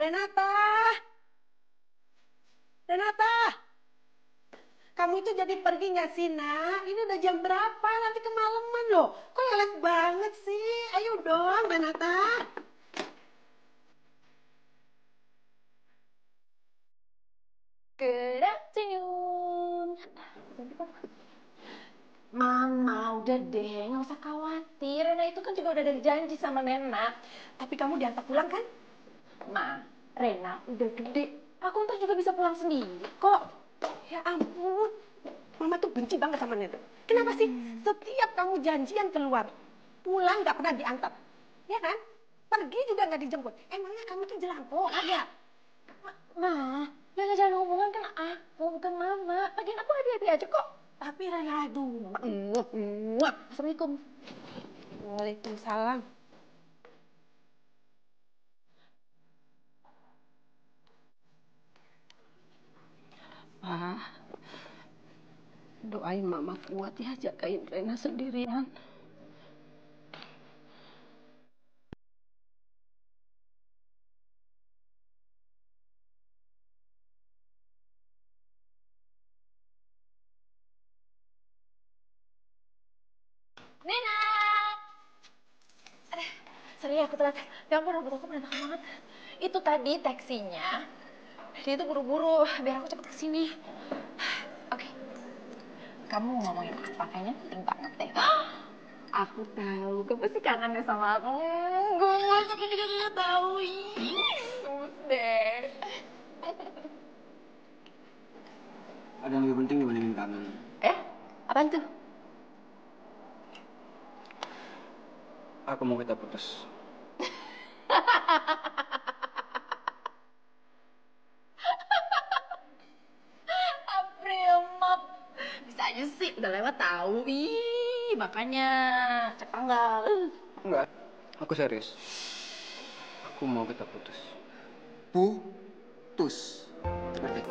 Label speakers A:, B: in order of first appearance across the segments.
A: Renata, Renata, kamu itu jadi pergi nggak sih, Nak? Ini udah jam berapa? Nanti kemalaman loh. Kok lelet banget sih? Ayo dong, Renata.
B: Good afternoon.
A: Mama, udah deh, nggak usah khawatir. Rena itu kan juga udah ada janji sama Nena. Tapi kamu diantar pulang kan? Ma, Rena udah gede. Aku ntar juga bisa pulang sendiri kok. Ya ampun, Mama tuh benci banget sama Nena. Kenapa sih setiap kamu janjian keluar, pulang nggak pernah diantar? Ya kan? Pergi juga nggak dijemput. Emangnya kamu tuh jelangkung ada?
B: Ma, yang ngejalan hubungan kan aku, bukan Mama. Lagian aku happy-happy aja kok.
A: Tapi Rena aduh.
B: Assalamualaikum.
A: Waalaikumsalam. Ah, doain Mama kuat ya, jagain Rena sendirian.
B: Nena! Sorry aku telat. Ya ampun, rambut aku berantakan banget. Itu tadi taksinya. Dia itu buru-buru, biar aku cepet kesini. Oke. Kamu ngomongin apa? Kayaknya penting banget deh. Aku tahu, kamu pasti kangen deh sama aku. Gue aku juga gak tahu. Gemes deh.
C: Ada yang lebih penting dibandingin kangen.
B: Apaan tuh?
C: Aku mau kita putus.
B: April Mop. Bisa aja sih, udah lewat tahu. Ih, makanya cek tanggal.
C: Enggak, aku serius. Aku mau kita putus. Putus. Ngerti?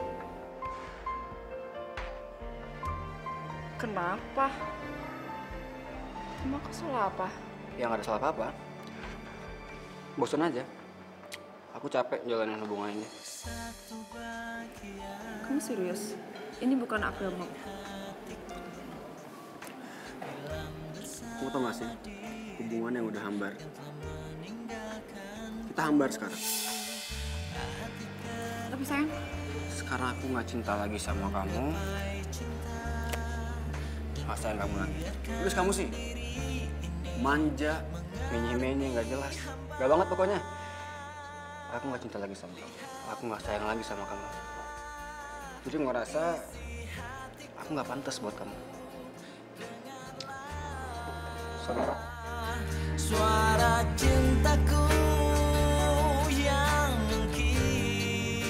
D: Kenapa? Emang kesel apa?
C: Ya nggak ada salah apa-apa. Bosan aja. Aku capek jalanin hubungan ini.
D: Kamu serius? Ini bukan April Mop.
C: Kamu tau gak sih? Hubungan yang udah hambar. Kita hambar sekarang.
D: Tapi sayang,
C: Sekarang aku nggak cinta lagi sama kamu. Nggak sayang kamu lagi. Terus kamu sih? Manja, menye-menye, nggak jelas. Gak banget pokoknya. Aku nggak cinta lagi sama kamu. Aku nggak sayang lagi sama kamu. Jadi ngerasa aku nggak pantas buat kamu. Sorry.
E: Suara cintaku yang mungkin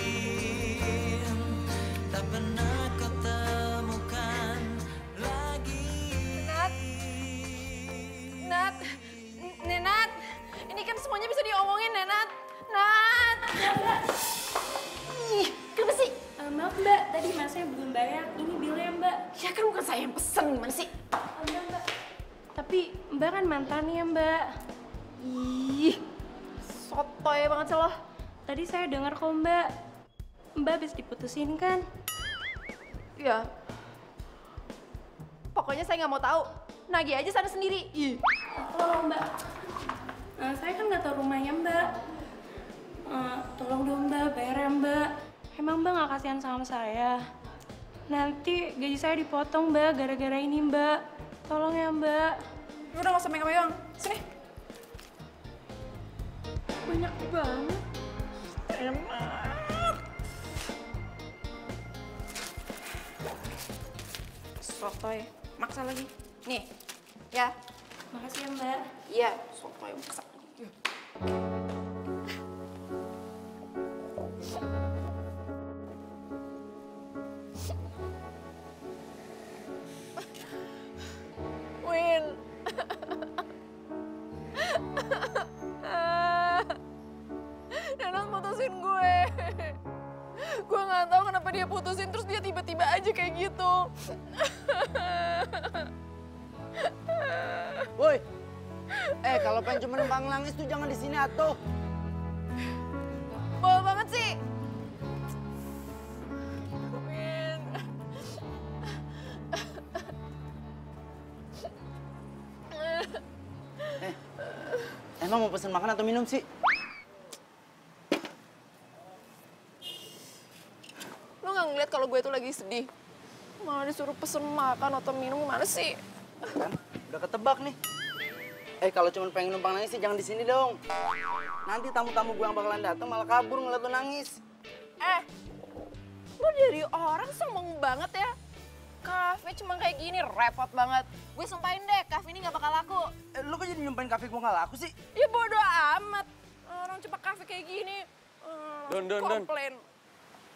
E: tak pernah kau temukan lagi.
B: Nat, Nenat, ini kan semuanya bisa diomongin, Nenat. Nat. Ih, kenapa sih?
F: Maaf Mbak, tadi masnya belum bayar. Ini bilnya Mbak.
B: Ya kan bukan saya yang pesen, gimana sih?
F: Enggak Mbak. Tapi Mbak kan mantannya Mbak.
B: Ih, sotoy banget sih lo.
F: Tadi saya dengar kok Mbak. Mbak habis diputusin kan?
B: Ya, pokoknya saya nggak mau tahu. Nagih aja sana sendiri. Ih.
F: Tolong Mbak. Saya kan nggak tahu rumahnya Mbak. Tolong dong Mbak, bayar ya Mbak. Emang Mbak nggak kasihan sama saya? Nanti gaji saya dipotong Mbak, gara-gara ini Mbak. Tolong ya Mbak.
B: Udah nggak usah megang-megang. Sini.
F: Banyak banget.
B: Enak. Sotoy, maksa lagi. Nih, ya.
F: Makasih ya Mbak.
B: Iya, sotoy maksa. Win. Nenat putusin gue. Gue nggak tahu kenapa dia putusin, terus dia tiba-tiba aja kayak gitu.
G: Woi, kalau pengen cuma numpang nangis tuh jangan di sini atuh.
B: Bawel banget sih.
G: Emang mau pesen makan atau minum sih?
B: Lo nggak ngeliat kalau gue tuh lagi sedih? Malah disuruh pesen makan atau minum, gimana sih?
G: Kan udah ketebak nih. Kalau cuma pengen numpang nangis sih jangan di sini dong. Nanti tamu-tamu gue yang bakalan datang malah kabur ngeliat lo nangis.
B: Lo jadi orang sombong banget ya. Kafe cuma kayak gini, repot banget. Gue sumpahin deh, kafe ini gak bakal laku.
G: Lo kok jadi nyumpahin kafe gue nggak laku sih?
B: Ya bodo amat. Orang cuma kafe kayak gini.
C: Don.
B: Komplain.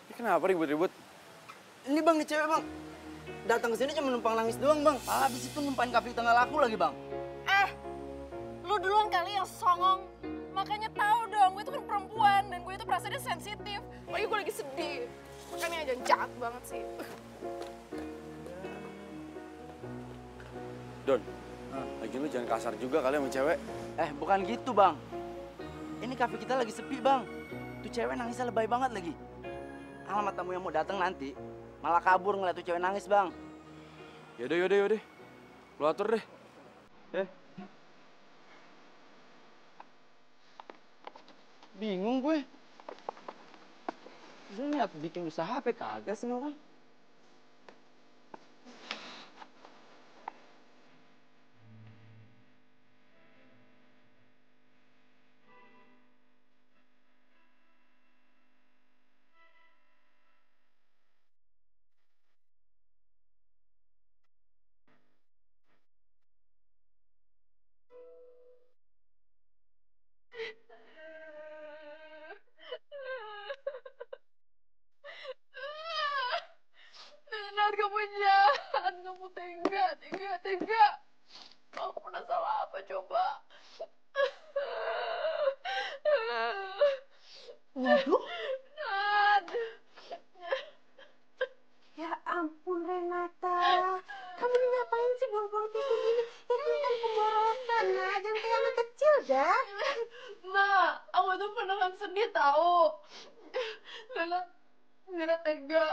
C: Ini kenapa ribut-ribut?
G: Ini bang, nih cewek bang. Datang ke sini cuma numpang nangis doang bang. Habis itu numpahin kafe kita nggak laku lagi bang.
B: Lu duluan kali yang songong. Makanya tahu dong, gue itu kan perempuan dan gue itu perasaannya sensitif. Lagi gue lagi sedih. Makanya aja jahat banget sih.
C: Don, lagi lu jangan kasar juga kali sama cewek.
G: Bukan gitu bang. Ini kafe kita lagi sepi bang. Tuh cewek nangisnya lebay banget lagi. Alamat tamu yang mau datang nanti malah kabur ngeliat tuh cewek nangis bang.
C: Yaudah. Lu atur deh.
G: Bingung gue. Lu niat bikin usaha apa kagak sih orang?
B: Nenat, kamu jahat. Kamu tega. Aku pernah salah apa coba?
A: Waduh,
B: Nat.
A: ya ampun Renata. Kamu ini ngapain sih buang-buang tisu gini? Itu kan pemborosan, nah. Jangan kayak anak kecil dah.
B: Nah, aku tuh beneran sedih tahu. Nenat tega.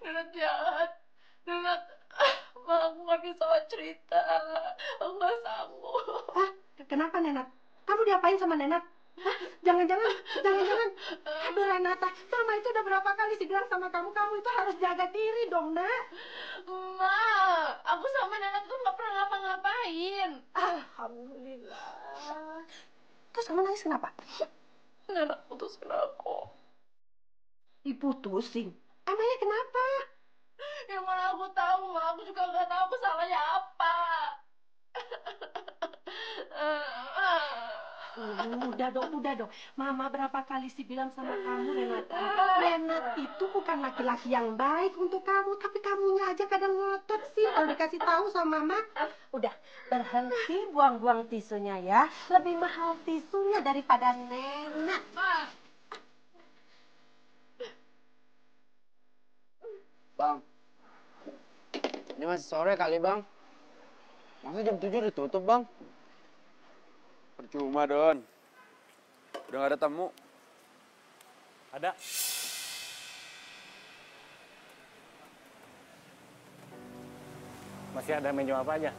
B: Nenat jahat. Nenat, aku gak bisa cerita. Aku gak sanggup.
A: Hah? Kenapa Nenat? Kamu diapain sama Nenat? Hah? Jangan-jangan. Aduh Renata, Mama itu udah berapa kali sih bilang sama kamu itu harus jaga diri dong, Nak.
B: Ma, aku sama Nenat tuh gak pernah ngapa-ngapain.
A: Alhamdulillah. Terus kamu nangis kenapa?
B: Nenat putusin aku.
A: Diputusin? Emangnya kenapa?
B: Ya mana aku tahu, Ma. Aku juga gak tahu salahnya apa.
A: Udah dong. Mama berapa kali sih bilang sama kamu, Renata. Renat itu bukan laki-laki yang baik untuk kamu, tapi kamunya aja kadang ngotot sih kalau dikasih tahu sama Mama. Udah, berhenti buang-buang tisunya ya. Lebih mahal tisunya daripada Nenat.
G: Bang, ini masih sore kali bang. Masa jam 7 ditutup bang?
C: Percuma, Don. Udah gak ada tamu.
H: Ada. Masih ada menu apa aja?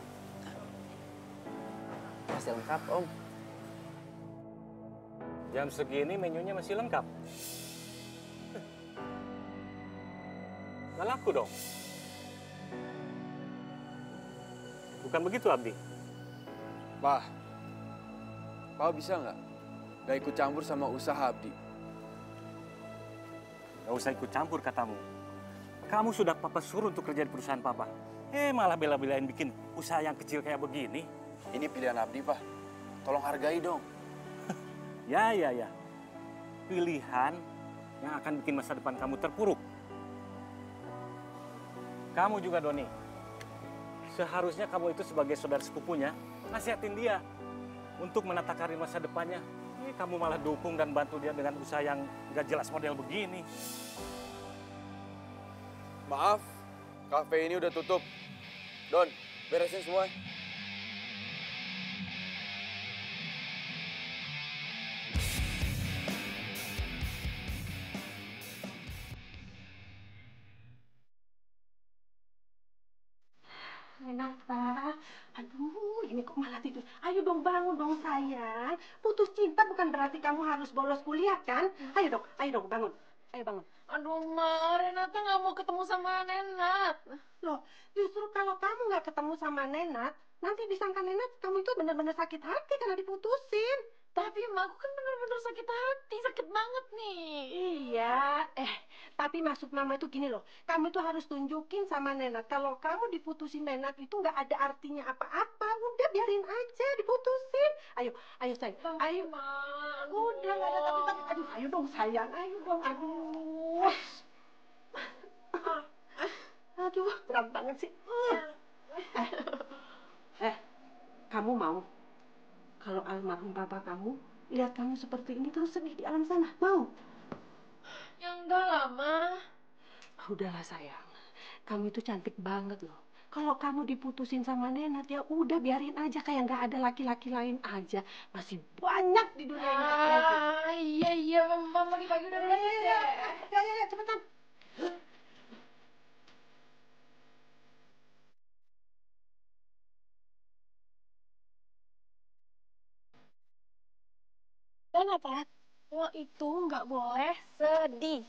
G: Masih lengkap om.
H: Jam segini menunya masih lengkap. Nggak laku dong. Bukan begitu, Abdi?
C: Pak bisa nggak ikut campur sama usaha Abdi?
H: Nggak usah ikut campur katamu. Kamu sudah Papa suruh untuk kerja di perusahaan Papa. Malah bela-belain bikin usaha yang kecil kayak begini.
C: Ini pilihan Abdi, Pak. Tolong hargai dong.
H: Ya. Pilihan yang akan bikin masa depan kamu terpuruk. Kamu juga, Doni. Seharusnya kamu itu sebagai saudara sepupunya, nasihatin dia untuk menata karir masa depannya. Kamu malah dukung dan bantu dia dengan usaha yang gak jelas model begini.
C: Maaf, kafe ini udah tutup. Don, beresin semua.
I: Renata. Aduh, ini kok malah tidur. Ayo dong bangun dong sayang. Putus cinta bukan berarti kamu harus bolos kuliah kan? Ayo dong bangun. Ayo bangun.
B: Aduh, Ma, Renata nggak mau ketemu sama Nenat.
I: Loh, justru kalau kamu nggak ketemu sama Nenat, nanti disangka Nenat kamu itu benar-benar sakit hati karena diputusin.
B: Tapi Ma, aku kan bener-bener sakit hati, sakit banget nih.
I: Iya, tapi maksud mama itu gini loh, kamu itu harus tunjukin sama Nenat kalau kamu diputusin Nenat itu nggak ada artinya apa-apa. Udah biarin aja diputusin. Ayo sayang, ayo.
B: Ma,
I: Udah nggak ada tapi. Aduh, ayo dong sayang, ayo dong. Aduh, aduh, berat banget sih. Kamu mau kalau almarhum papa kamu lihat kamu seperti ini terus sedih di alam sana? Mau?
B: yang enggak lah, Ma.
I: Udahlah sayang, kamu itu cantik banget loh. Kalau kamu diputusin sama Nenat ya udah biarin aja kayak nggak ada laki-laki lain aja. Masih banyak di dunia ini laki-laki.
B: Iya, Mama pagi-pagi udah beres ya.
I: Ya, cepetan.
F: Dan apa? Lo itu nggak boleh sedih.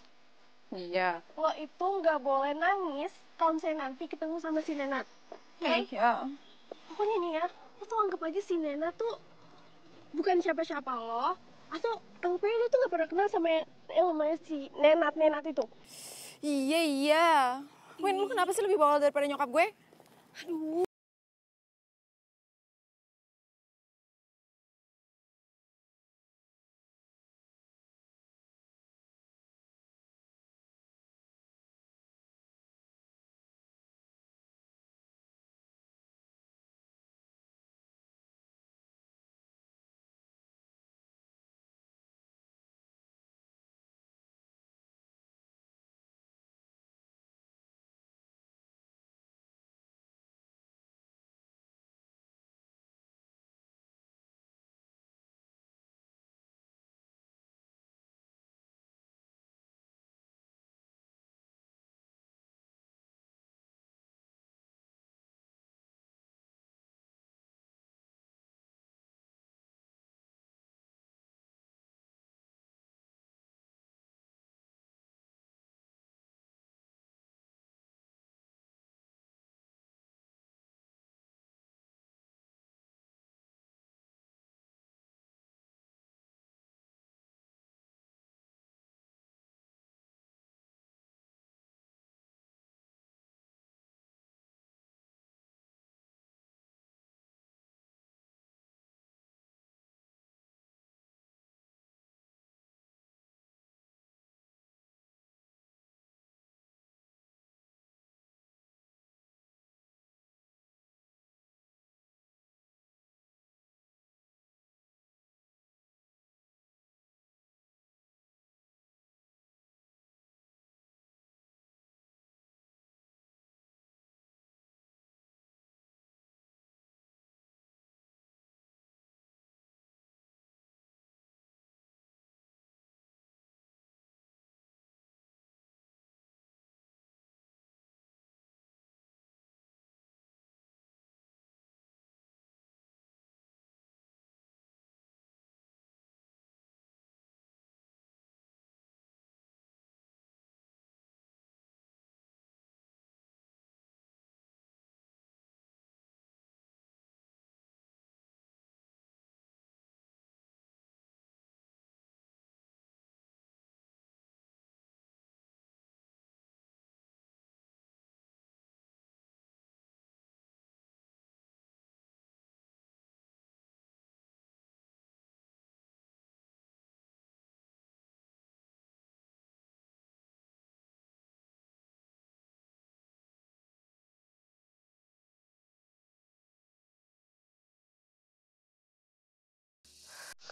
D: Iya.
F: Lo itu nggak boleh nangis kalau misalnya nanti ketemu sama si Nenat. Oke?
D: Iya.
F: Pokoknya nih ya, lo tuh anggap aja si Nenat tuh bukan siapa-siapa lo. Atau anggap aja lo tuh nggak pernah kenal sama yang namanya si Nenat itu.
D: Iya. Win, lu kenapa sih lebih bawel daripada nyokap gue?
F: Aduh.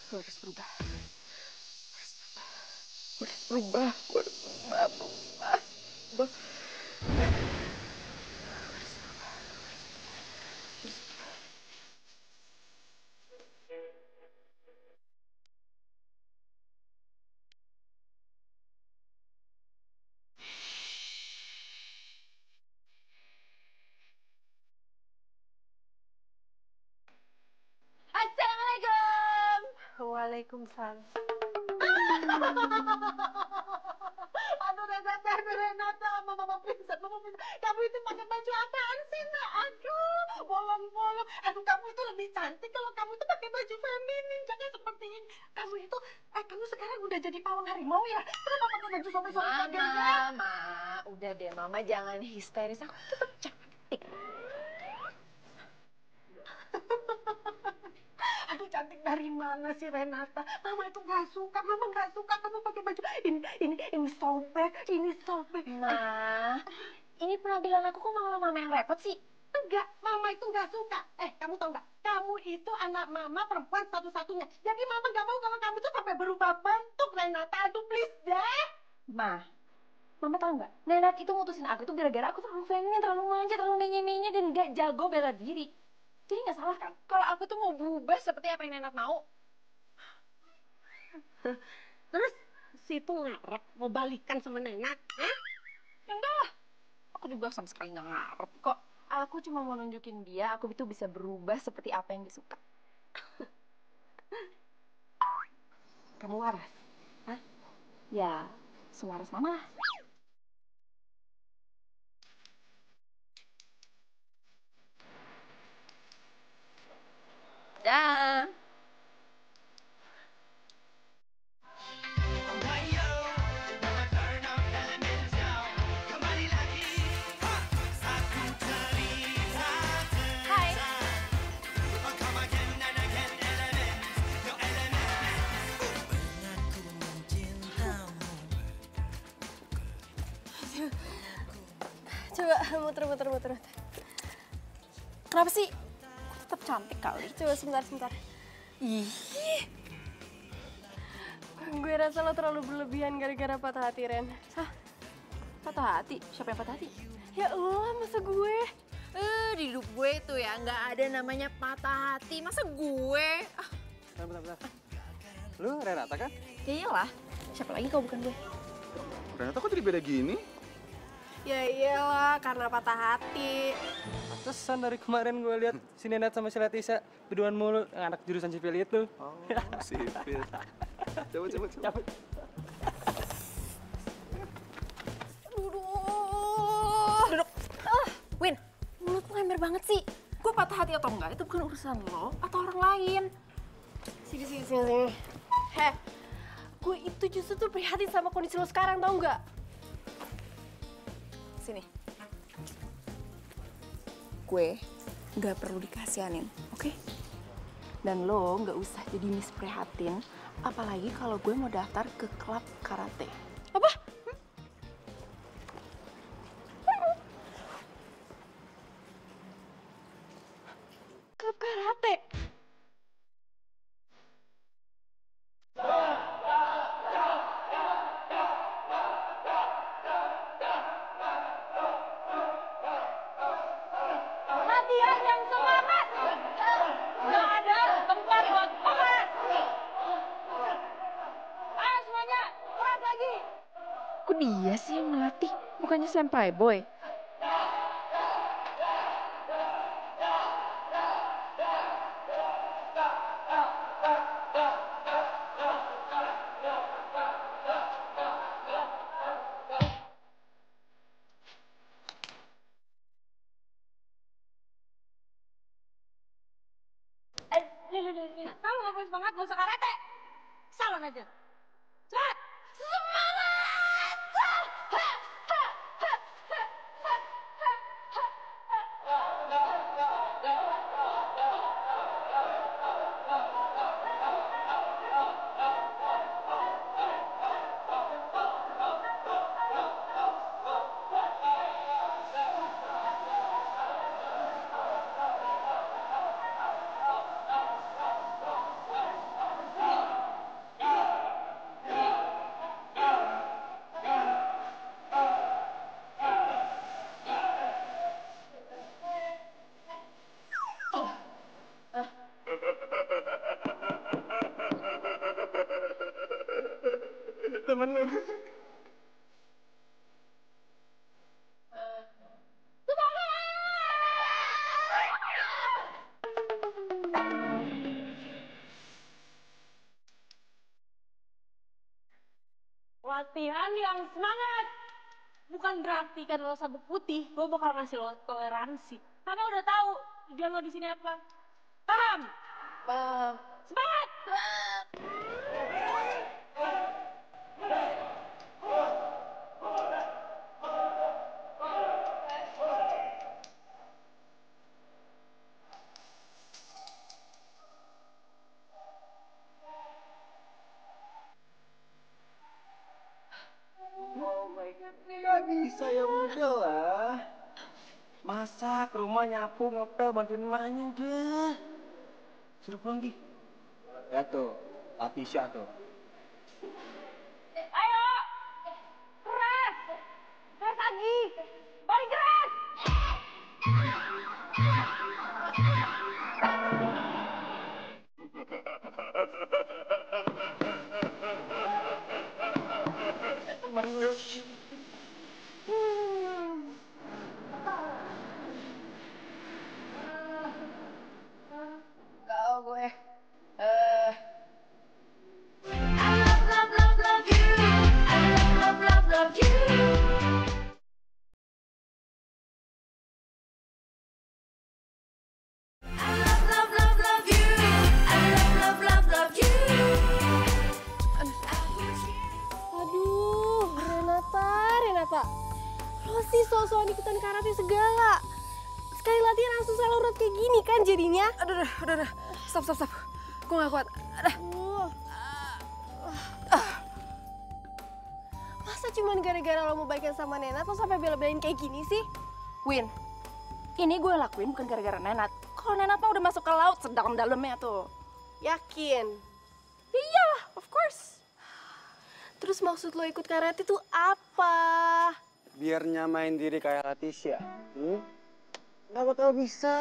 I: Gue harus berubah.
D: Berubah.
I: Waalaikumsalam. Aduh, Renata, mama pingsan. Kamu itu pakai baju apaan sih, Nak? Aduh, bolong-bolong. Aduh, kamu itu lebih cantik kalau kamu itu pakai baju feminin. Jangan seperti ini. Kamu sekarang udah jadi pawang harimau ya? Kenapa pakai baju sobek-sobek kayak gini?
B: Mama, udah deh, Mama jangan histeris. Aku tetap cantik.
I: Aduh, cantik dari mana sih, Renata? Mama itu nggak suka. Mama nggak suka kamu pakai baju ini sobek, ini sobek.
B: Ma, ini penampilan aku kok malah Mama yang repot sih?
I: Enggak, Mama itu nggak suka. Kamu tahu nggak? Kamu itu anak Mama perempuan satu-satunya. Jadi Mama nggak mau kalau kamu tuh sampai berubah bentuk, Renata. Aduh, please deh.
B: Mama tahu nggak? Nenat itu mutusin aku tuh gara-gara aku terlalu feminin, terlalu manja, terlalu menye-menye, dan nggak jago bela diri. Jadi nggak salah kan? Kalau aku tuh mau berubah seperti apa yang Nenat mau.
I: Terus situ ngarep mau balikan sama Nenat?
B: Enggak lah. Aku juga sama sekali nggak ngarep kok. Aku cuma mau nunjukin dia, aku itu bisa berubah seperti apa yang disuka.
I: Kamu waras?
B: Ya, sewaras Mama lah. Dah.
D: Coba muter. Kenapa sih? Tetap cantik kali. Coba sebentar. Ih. Gue rasa lo terlalu berlebihan gara-gara patah hati, Ren.
B: Hah? Patah hati? Siapa yang patah hati?
D: Ya Allah, masa gue?
B: Di hidup gue tuh ya nggak ada namanya patah hati. Masa gue?
C: Bentar. Lu Renata kan?
B: Ya iyalah. Siapa lagi kalau bukan gue?
J: Renata kok jadi beda gini?
D: Ya iyalah, karena patah hati.
C: Pantesan dari kemarin gue lihat si Nenat sama si Letisa berduaan mulu, yang anak jurusan sipil itu.
J: Oh, sipil. Coba.
B: Duduk. Win, mulut lu ember banget sih. Gue patah hati atau enggak itu bukan urusan lo atau orang lain.
D: Sini. Gue itu justru tuh prihatin sama kondisi lo sekarang, tau nggak? Sini. Gue nggak perlu dikasihanin, oke? Dan lo nggak usah jadi Miss Prihatin, apalagi kalau gue mau daftar ke klub karate. Apa? Klub karate?
A: Latihan yang semangat. Nggak ada tempat buat kelas. Ayo semuanya, keras lagi.
B: Kok dia sih yang melatih? Bukannya senpai boy?
A: Kamu nggak boleh semangat, nggak usah karate. Salah aja. Cepat. Semangat.
F: latihan yang semangat. Bukan berarti kan lo sabuk putih, gue bakal ngasih lo toleransi. Karena udah tahu tujuan lo di sini apa. Paham?
B: Paham.
F: Semangat!
G: Gak bisa ya udah lah. Masak, rumah nyapu, ngepel, bantuin emaknya udah. Suruh pulang Gi. Ya tuh, Latisha tuh.
F: Ayo! Keras! Keras lagi! Paling keras!
B: Tahu gue.
F: Aduh, Renata. Lo sih so-soan ikutan karate segala. Sekali latihan langsung salah urut kayak gini kan jadinya.
B: Udah. Stop. Gue gak kuat.
F: Masa cuman gara-gara lo mau baikan sama Nenat lo sampai bela-belain kayak gini sih?
D: Win, ini gue lakuin bukan gara-gara Nenat. Kalau Nenat mah udah masuk ke laut sedalam-dalamnya tuh.
F: Yakin?
D: Iyalah, of course.
F: Terus maksud lo ikut karate tuh apa?
C: Biar nyamain diri kayak Latisha. Gak bakal bisa.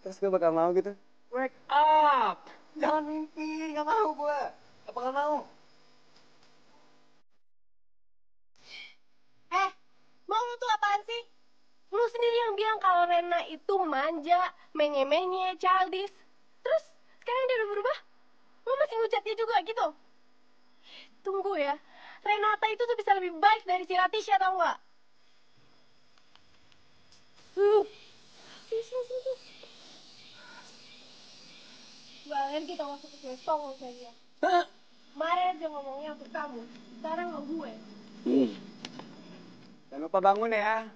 C: Terus gue bakal mau gitu. Wake up! Jangan mimpi, gak mau gue. Apa gak mau?
F: Mau lo tuh apaan sih? Lu sendiri yang bilang kalau Rena itu manja, menye-menye, childish. Terus sekarang dia udah berubah? Lu masih ngujat dia juga gitu? Tunggu ya, Renata itu tuh bisa lebih baik dari si Latisha, tau gak? Balian kita masuk ke resto ngomongnya. Kemarin aja ngomongnya untuk kamu, sekarang lo gue.
C: Jangan lupa bangun ya.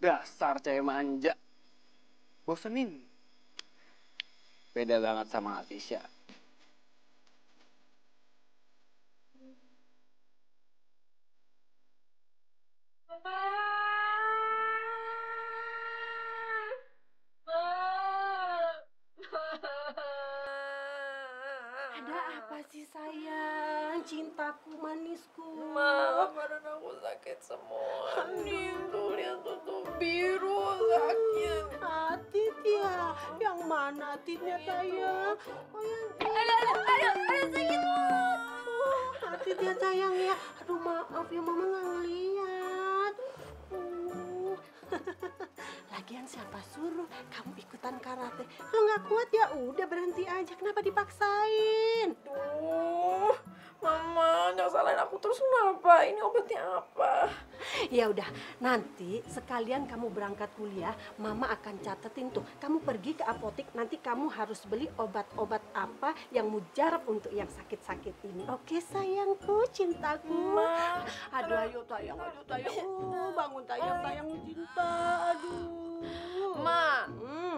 C: Dasar cewek manja. Bosenin. Beda banget sama Latisha.
I: Ada apa sih sayang, cintaku manisku?
B: Badan aku sakit semua. Nih tuh lihat tuh biru sakit.
I: Atit ya, yang mana atitnya sayang? Oh yang
B: Ada sakit banget.
I: Atit ya sayang ya. Aduh maaf ya mama nggak ngeliat. Lagian siapa suruh kamu ikutan karate? Lo nggak kuat ya udah berhenti aja. Kenapa dipaksain?
B: Duh, Mama, jangan salahin aku terus kenapa? Ini obatnya apa?
I: Ya udah, nanti sekalian kamu berangkat kuliah, Mama akan catetin tuh. Kamu pergi ke apotek, nanti kamu harus beli obat-obat apa yang mujarab untuk yang sakit-sakit ini. Oke sayangku, cintaku.
B: Ma.
I: Aduh, ayo tayang. Bangun tayang cinta. Aduh.
B: Ma,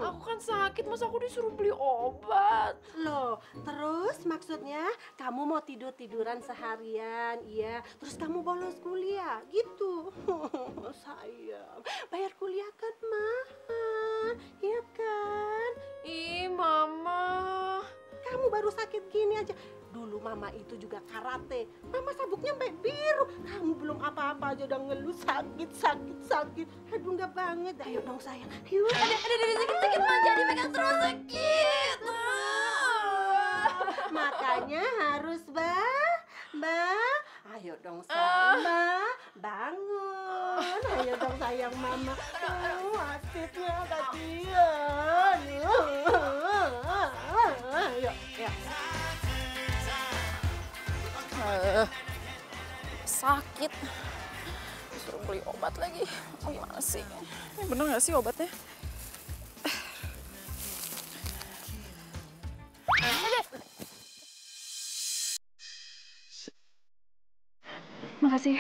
B: aku kan sakit, masa aku disuruh beli obat?
I: Loh, terus maksudnya kamu mau tiduran seharian, iya. Terus kamu bolos kuliah, gitu. Sayang, bayar kuliah kan mahal, iya kan?
B: Ih, Mama.
I: Kamu baru sakit gini aja. Dulu Mama itu juga karate. Mama sabuknya sampai biru. Kamu belum apa-apa aja udah ngeluh sakit. Aduh nggak banget. Ayo dong sayang. Yuk.
B: Ada sakit Ma, jadi pegang terus sakit.
I: Makanya harus ayo dong sayang, bangun. Ayo dong sayang Mama. Atitnya kasihan.
D: sakit. Suruh beli obat lagi. Oh, gimana sih? Ini bener nggak sih obatnya? Makasih.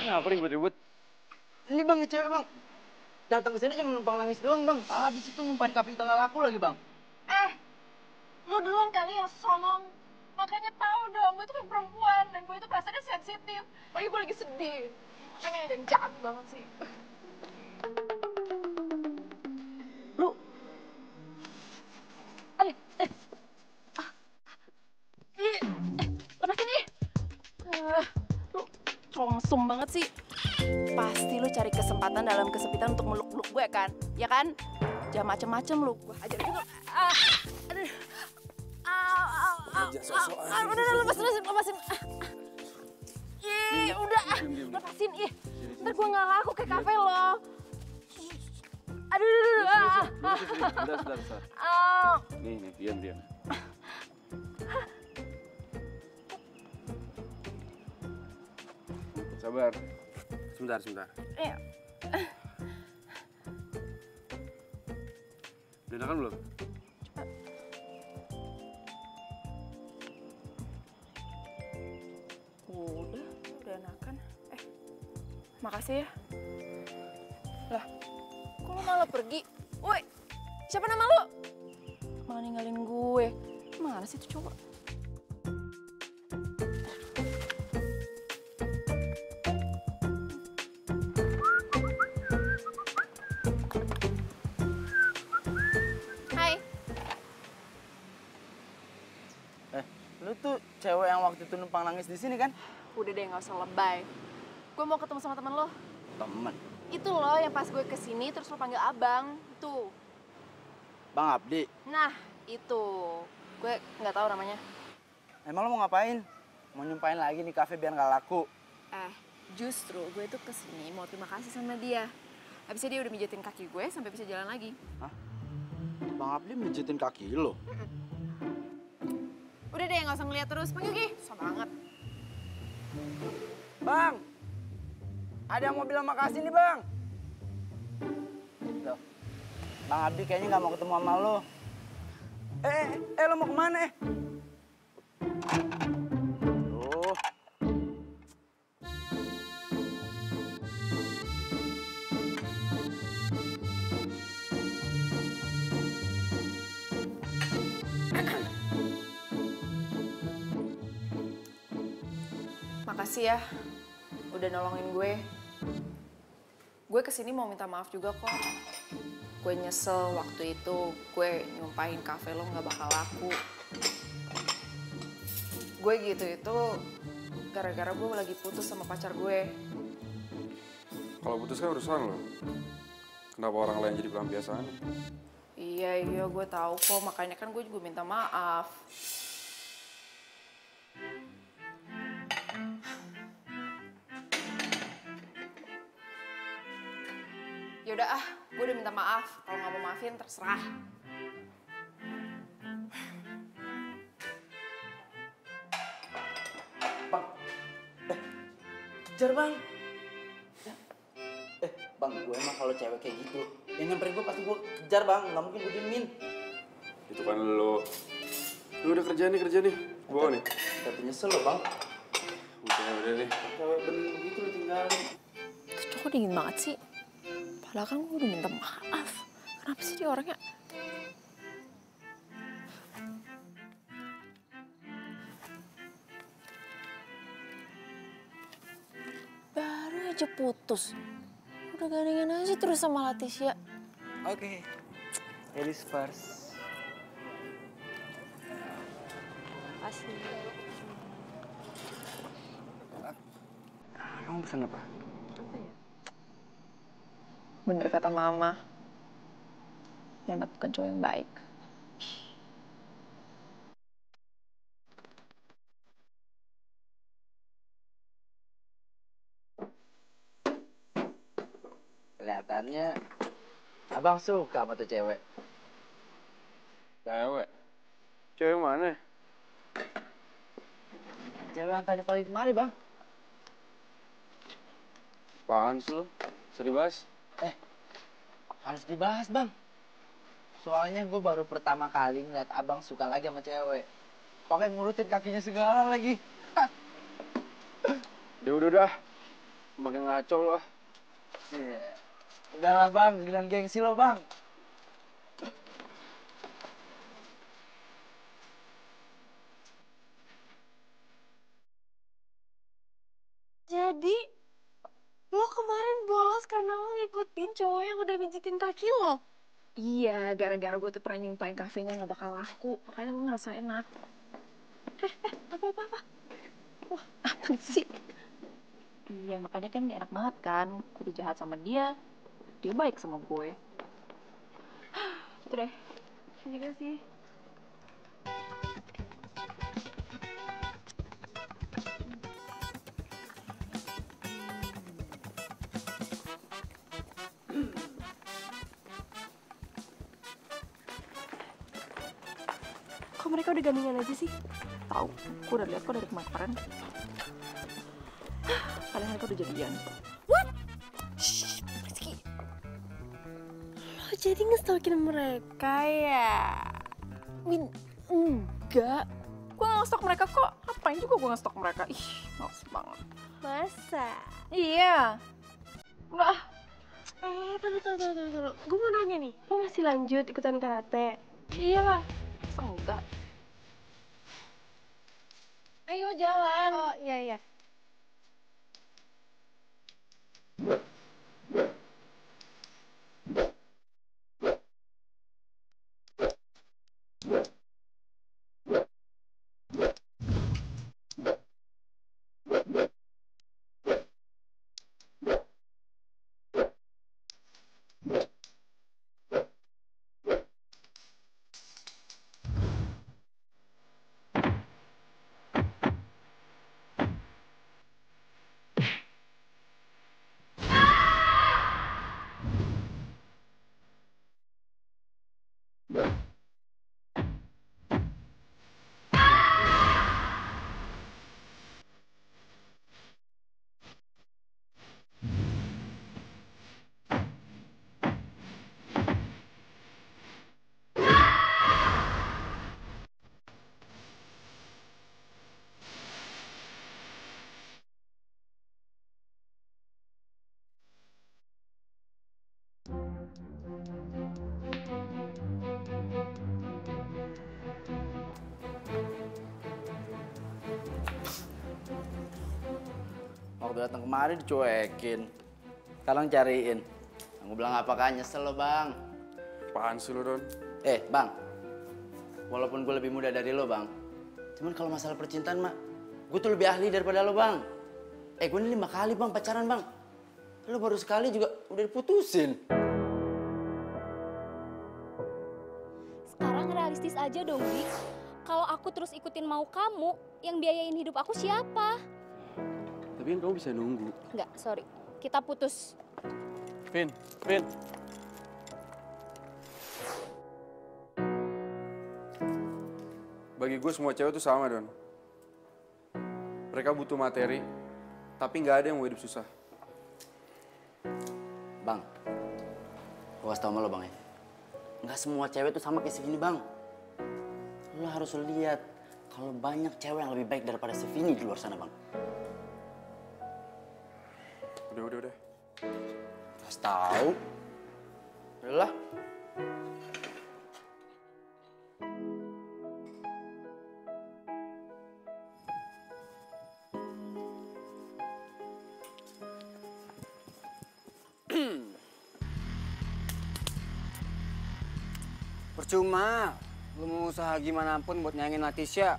G: Kenapa ribut-ribut? Ini bang, cewek bang. Datang ke sini cuma numpang nangis doang bang. Habis itu ngumpain kafe tengah laku lagi bang.
F: Lu duluan kali yang songong. Makanya tahu dong, gue itu kan perempuan dan gue itu perasaannya sensitif. Lagi gue lagi sedih. Makanya dan jahat banget sih. Lu lepasin nih.
D: Lu congsum banget sih. Pasti lu cari kesempatan dalam kesempitan untuk meluk-meluk gue kan? Ya kan? Jangan macem-macem lu. Gue ajar juga. Udah, lepasin. Ih, udah. Lepasin, ih. Ntar gue nggak laku kayak kafe lo. Aduh.
J: Bentar. Nih, diam.
C: Sabar. Sebentar.
D: Iya.
C: Udah enakan belum?
D: Udah enakan. Makasih ya. Lah, kok lu malah pergi? Woi, siapa nama lu? Malah ninggalin gue. Mana sih tuh cowok? Hai.
G: Lu tuh cewek yang waktu itu numpang nangis di sini kan?
D: Udah deh, nggak usah lebay. Gue mau ketemu sama temen lo.
G: Temen.
D: Itu loh yang pas gue kesini terus lo panggil abang. Tuh.
G: Bang Abdi.
D: Nah, itu. Gue nggak tahu namanya.
G: Emang lo mau ngapain? Mau nyumpain lagi nih kafe biar nggak laku?
D: Justru gue tuh kesini mau terima kasih sama dia. Habisnya dia udah mijetin kaki gue sampai bisa jalan lagi.
G: Hah? Bang Abdi mijetin kaki lo?
D: Udah deh, nggak usah ngeliat terus. Panggil Gi. Susah banget.
G: Bang! Ada yang mau bilang makasih nih, Bang. Loh, Bang Abdi kayaknya nggak mau ketemu sama lo. Lo mau kemana? Loh.
D: Makasih ya, udah nolongin gue. Gue kesini mau minta maaf juga kok. Gue nyesel waktu itu gue nyumpahin kafe lo nggak bakal laku. Gue gitu itu gara-gara gue lagi putus sama pacar gue.
J: Kalau putus kan urusan lo. Kenapa orang lain jadi pelampiasan?
D: Iya, gue tahu kok. Makanya kan gue juga minta maaf. Yaudah gue udah minta maaf. Kalau nggak mau maafin terserah.
G: Bang. Kejar, Bang. Bang, gue emang kalau cewek kayak gitu, yang nyamperin gue pasti gue kejar, Bang. Nggak mungkin gue diemin.
J: Itu kan lo. Lu udah kerja nih. Bawa nih.
G: Tapi nyesel lo, Bang.
J: Udah nih.
G: Cewek bening begitu lo tinggalin.
D: Itu cowok dingin banget sih. Padahal kan gue udah minta maaf. Kenapa sih dia orangnya? Baru aja putus. Udah gandengan aja terus sama Leticia.
G: Oke. Ladies first.
D: Makasih.
C: Kamu pesan apa?
D: Bener kata mama. Nenat bukan cowok yang baik.
G: Kelihatannya abang suka sama tuh cewek.
J: Cewek? Cewek mana?
G: Cewek yang tadi pagi kemari, Bang.
J: Apaan sih lo? Bisa dibahas?
G: Harus dibahas, Bang. Soalnya gue baru pertama kali ngeliat abang suka lagi sama cewek. Pakai ngurutin kakinya segala lagi.
J: Ya udah dah. Makin ngaco lo.
G: Iya. Udah lah, Bang. Bilang gengsi lo, Bang.
F: Jadi, lo kemarin bolos karena lo ngikutin cowok yang udah pijitin kaki lo?
B: Iya, gara-gara gue tuh pernah nyumpain kafenya nggak bakal laku, makanya gue ngerasa enak.
F: Apa-apa?
B: Wah, apa sih? Iya, makanya kan gak enak banget kan. Gue jahat sama dia baik sama gue. Itu deh.
F: Juga sih. Kok mereka udah gandengan aja sih?
B: Tahu, gue udah lihat kok dari kemarin. Padahal mereka udah jadian.
F: What? Shh, Rizky. Lo jadi ngestalkin mereka ya?
B: Enggak. Gue gak nge-stalk mereka kok. Ngapain juga gue nge-stalk mereka? Ih, males banget.
F: Masa?
B: Iya.
F: Enggak. Tunggu. Gue mau nanya nih, lo masih lanjut ikutan karate?
B: Iya lah. Masa enggak? Ayo jalan.
F: Oh, iya.
K: Waktu datang kemarin dicuekin. Sekarang cariin. Aku bilang apa kan nyesel lo, Bang.
J: Apaan sih lo, Don?
K: Bang. Walaupun gue lebih muda dari lo, Bang. Cuman kalau masalah percintaan, Mak, gue tuh lebih ahli daripada lo, Bang. Gue ini 5 kali, Bang, pacaran, Bang. Lo baru sekali juga udah diputusin.
L: Sekarang realistis aja dong, Dik. Kalau aku terus ikutin mau kamu, yang biayain hidup aku siapa?
J: Tapi kan kamu bisa nunggu.
L: Enggak, sorry. Kita putus.
J: Vin. Bagi gue semua cewek tuh sama, Don. Mereka butuh materi, tapi nggak ada yang mau hidup susah.
K: Bang, gue kasih tau sama lo, Bang, ya. Nggak semua cewek tuh sama kayak si Vini, Bang. Lo harus lihat kalau banyak cewek yang lebih baik daripada si Vini di luar sana, Bang.
J: Udah.
K: Kasih tahu. Udah lah.
C: Percuma, lu mau usaha gimana pun buat nyayangin Latisya.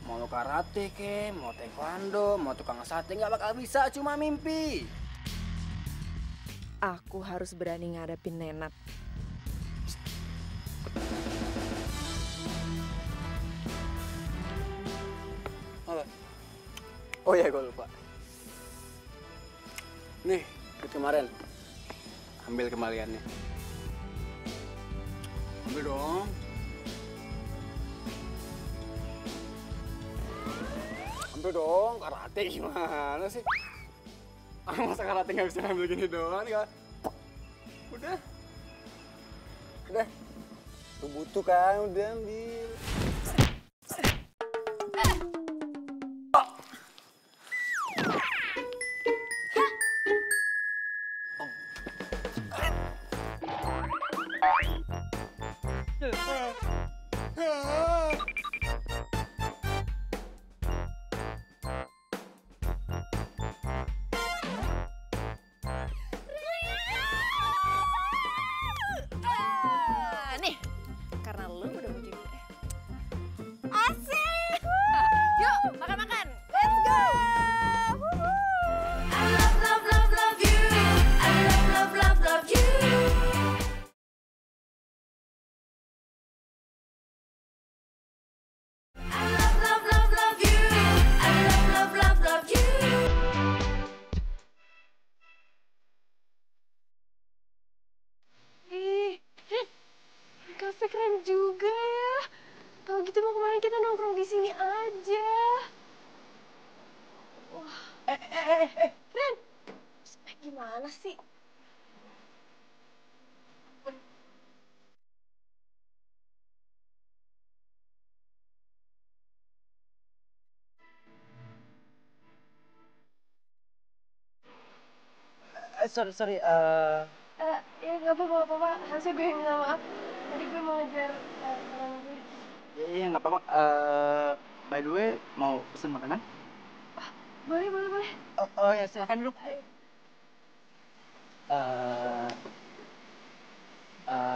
C: Mau lu karate ke, mau taekwondo, mau tukang sate, nggak bakal bisa, cuma mimpi.
B: Aku harus berani ngadepin Nenat.
C: Apa? Oh iya, gue lupa. Nih, duit kemarin. Ambil kembaliannya. Ambil dong. bantu dong, karate gimana sih? Masa karate nggak bisa ngambil gini doang ya? Udah. Tuh butuh kan, udah ambil.
B: Nih, karena lu udah muji gue. Asik! Yuk, makan-makan. Let's go!
E: I love, love, love, love you. I love, love, love, love you. I love, love, love, love you. I love, love, love, love you.
F: Ih, kafe keren juga ya. Kalau gitu mau kemarin kita nongkrong di sini aja. Wah. Ren. Gimana sih?
K: Sorry.
F: Ya nggak apa-apa. Harusnya gue yang minta maaf. Tadi gue mau ngejar teman gue.
K: Iya, nggak apa-apa. By the way, mau pesen makanan?
F: Boleh.
K: Oh ya, silakan duduk.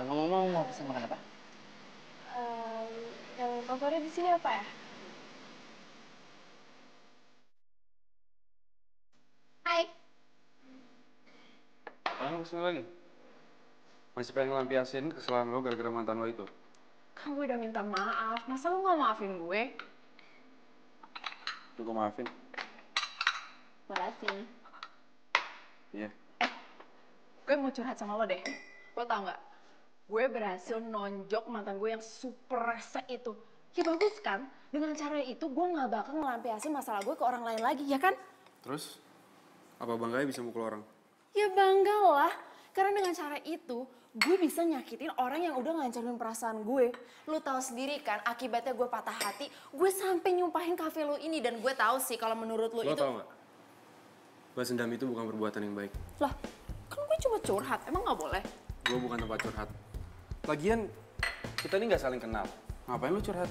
K: Ngomong-ngomong, mau pesen makan apa?
F: Yang favorit di sini apa ya?
B: Hai.
J: Lo kesini lagi? Masih pengen ngelampiasin kesalahan lo gara-gara mantan lo itu?
A: Kan gue udah minta maaf, masa lu gak maafin gue?
J: Tuh gue maafin.
A: Makasih.
J: Iya.
A: Gue mau curhat sama lo deh. Lo tau gak? Gue berhasil nonjok mantan gue yang super rese itu. Ya bagus kan? Dengan cara itu gue gak bakal ngelampiasin masalah gue ke orang lain lagi, ya kan?
J: Terus? Apa bangganya bisa mukul orang?
A: Ya bangga lah. Karena dengan cara itu, gue bisa nyakitin orang yang udah ngancurin perasaan gue. Lu tahu sendiri kan, akibatnya gue patah hati, gue sampai nyumpahin kafe lu ini. Dan gue tahu sih kalau menurut lu
J: Lo
A: itu...
J: tau gak? Balas dendam itu bukan perbuatan yang baik.
A: Lah, kan gue cuma curhat, emang gak boleh?
J: Gue bukan tempat curhat. Lagian, kita ini gak saling kenal. Ngapain lu curhat?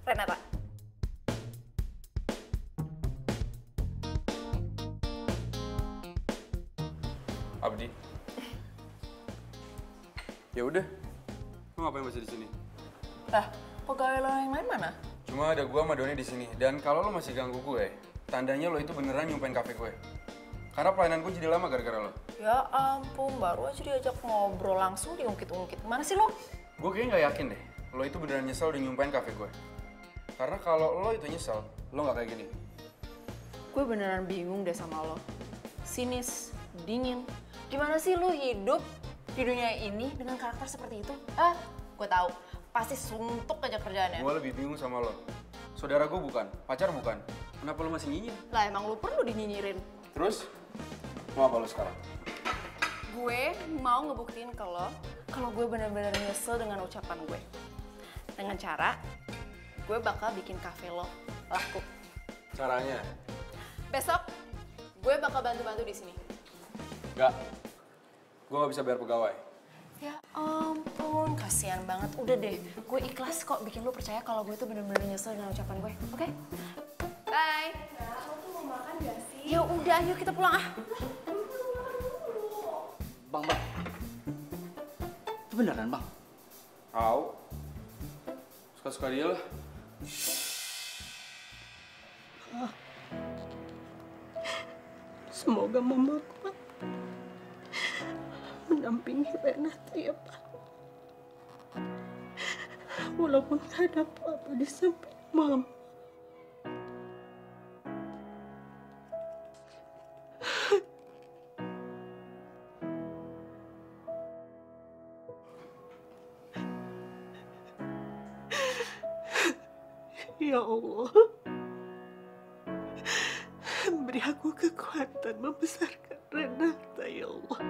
A: Renata.
J: Abdi. Ya udah. Lu ngapain masih di sini?
A: Lah, pegawai lo yang lain mana?
J: Cuma ada gua sama Doni di sini. Dan kalau lo masih ganggu gue, tandanya lo itu beneran nyumpain kafe gue. Karena pelayanan gue jadi lama gara-gara lo.
A: Ya ampun, baru aja diajak ngobrol langsung diungkit-ungkit. Mana sih lo?
J: Gue kayaknya nggak yakin deh, lo itu beneran nyesel udah nyumpain kafe gue. Karena kalau lo itu nyesel, lo nggak kayak gini.
A: Gue beneran bingung deh sama lo. Sinis, dingin. Gimana sih lo hidup di dunia ini dengan karakter seperti itu? Gue tahu. Pasti suntuk aja kerjaannya.
J: Gue lebih bingung sama lo. Saudara gue bukan, pacar bukan. Kenapa lo masih nyinyir?
A: Lah emang lo perlu dinyinyirin.
J: Terus, mau apa lo sekarang?
A: Gue mau ngebuktiin ke lo kalau gue bener-bener nyesel dengan ucapan gue. Dengan cara, gue bakal bikin kafe lo laku.
J: Caranya?
A: Besok, gue bakal bantu-bantu di sini.
J: Nggak. Gue nggak bisa bayar pegawai.
A: Ya ampun, kasihan banget. Udah deh, gue ikhlas kok bikin lo percaya kalau gue tuh bener-bener nyesel dengan ucapan gue. Oke? Bye.
F: Lo tuh mau makan gak sih?
A: Ya udah, ayo kita pulang ah.
K: Bang. Itu beneran, Bang?
J: Tahu. Suka-suka dia lah.
I: Semoga mama kuat mendampingi Renata ya Pak. Walaupun gak ada apa-apa di samping mama. Ya Allah, beri aku kekuatan membesarkan Renata, ya Allah.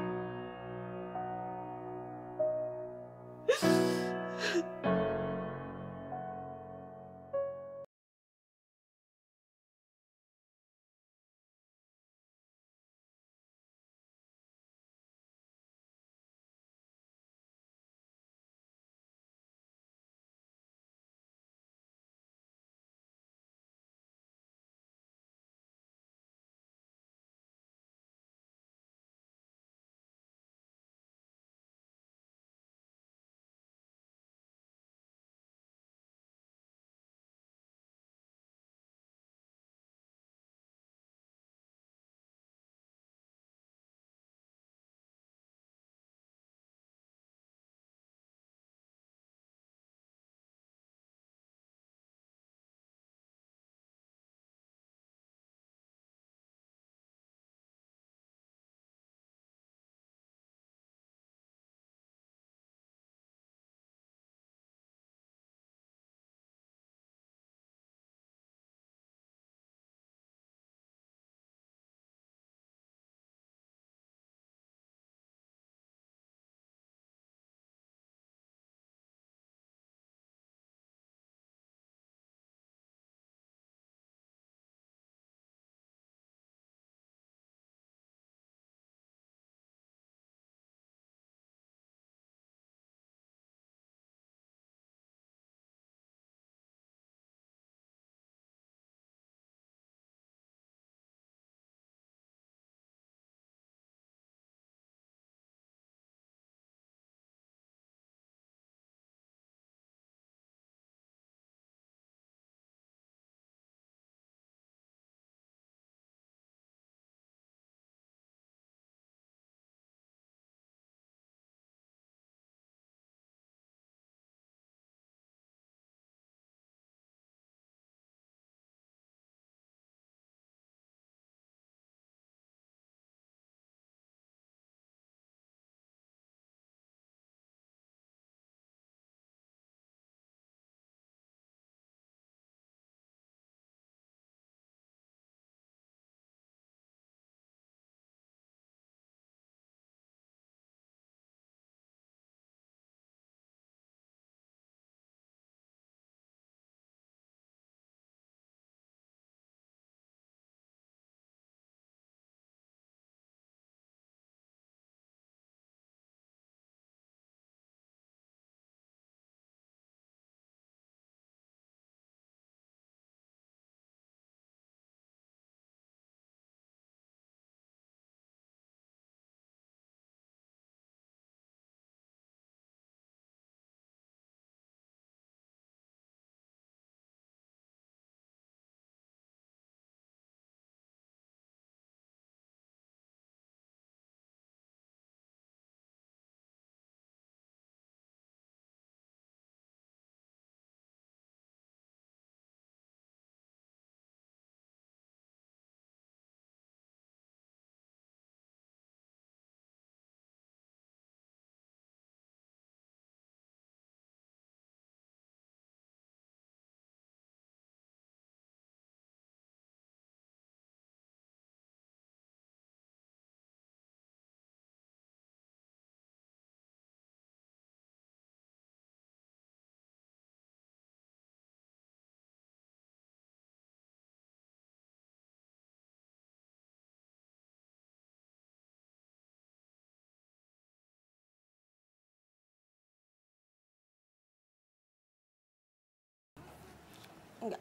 B: Enggak,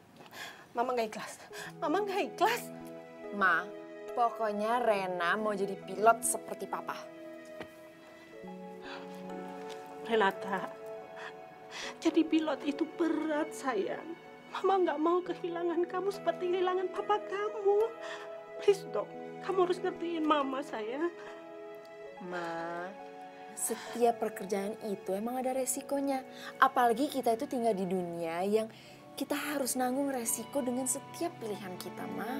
B: Mama nggak ikhlas. Mama nggak ikhlas.
A: Ma, pokoknya Rena mau jadi pilot seperti Papa.
I: Renata, jadi pilot itu berat, sayang. Mama nggak mau kehilangan kamu seperti kehilangan papa kamu. Please dong, kamu harus ngertiin Mama, sayang.
A: Ma, setiap pekerjaan itu emang ada resikonya. Apalagi kita itu tinggal di dunia yang kita harus nanggung resiko dengan setiap pilihan kita, Ma.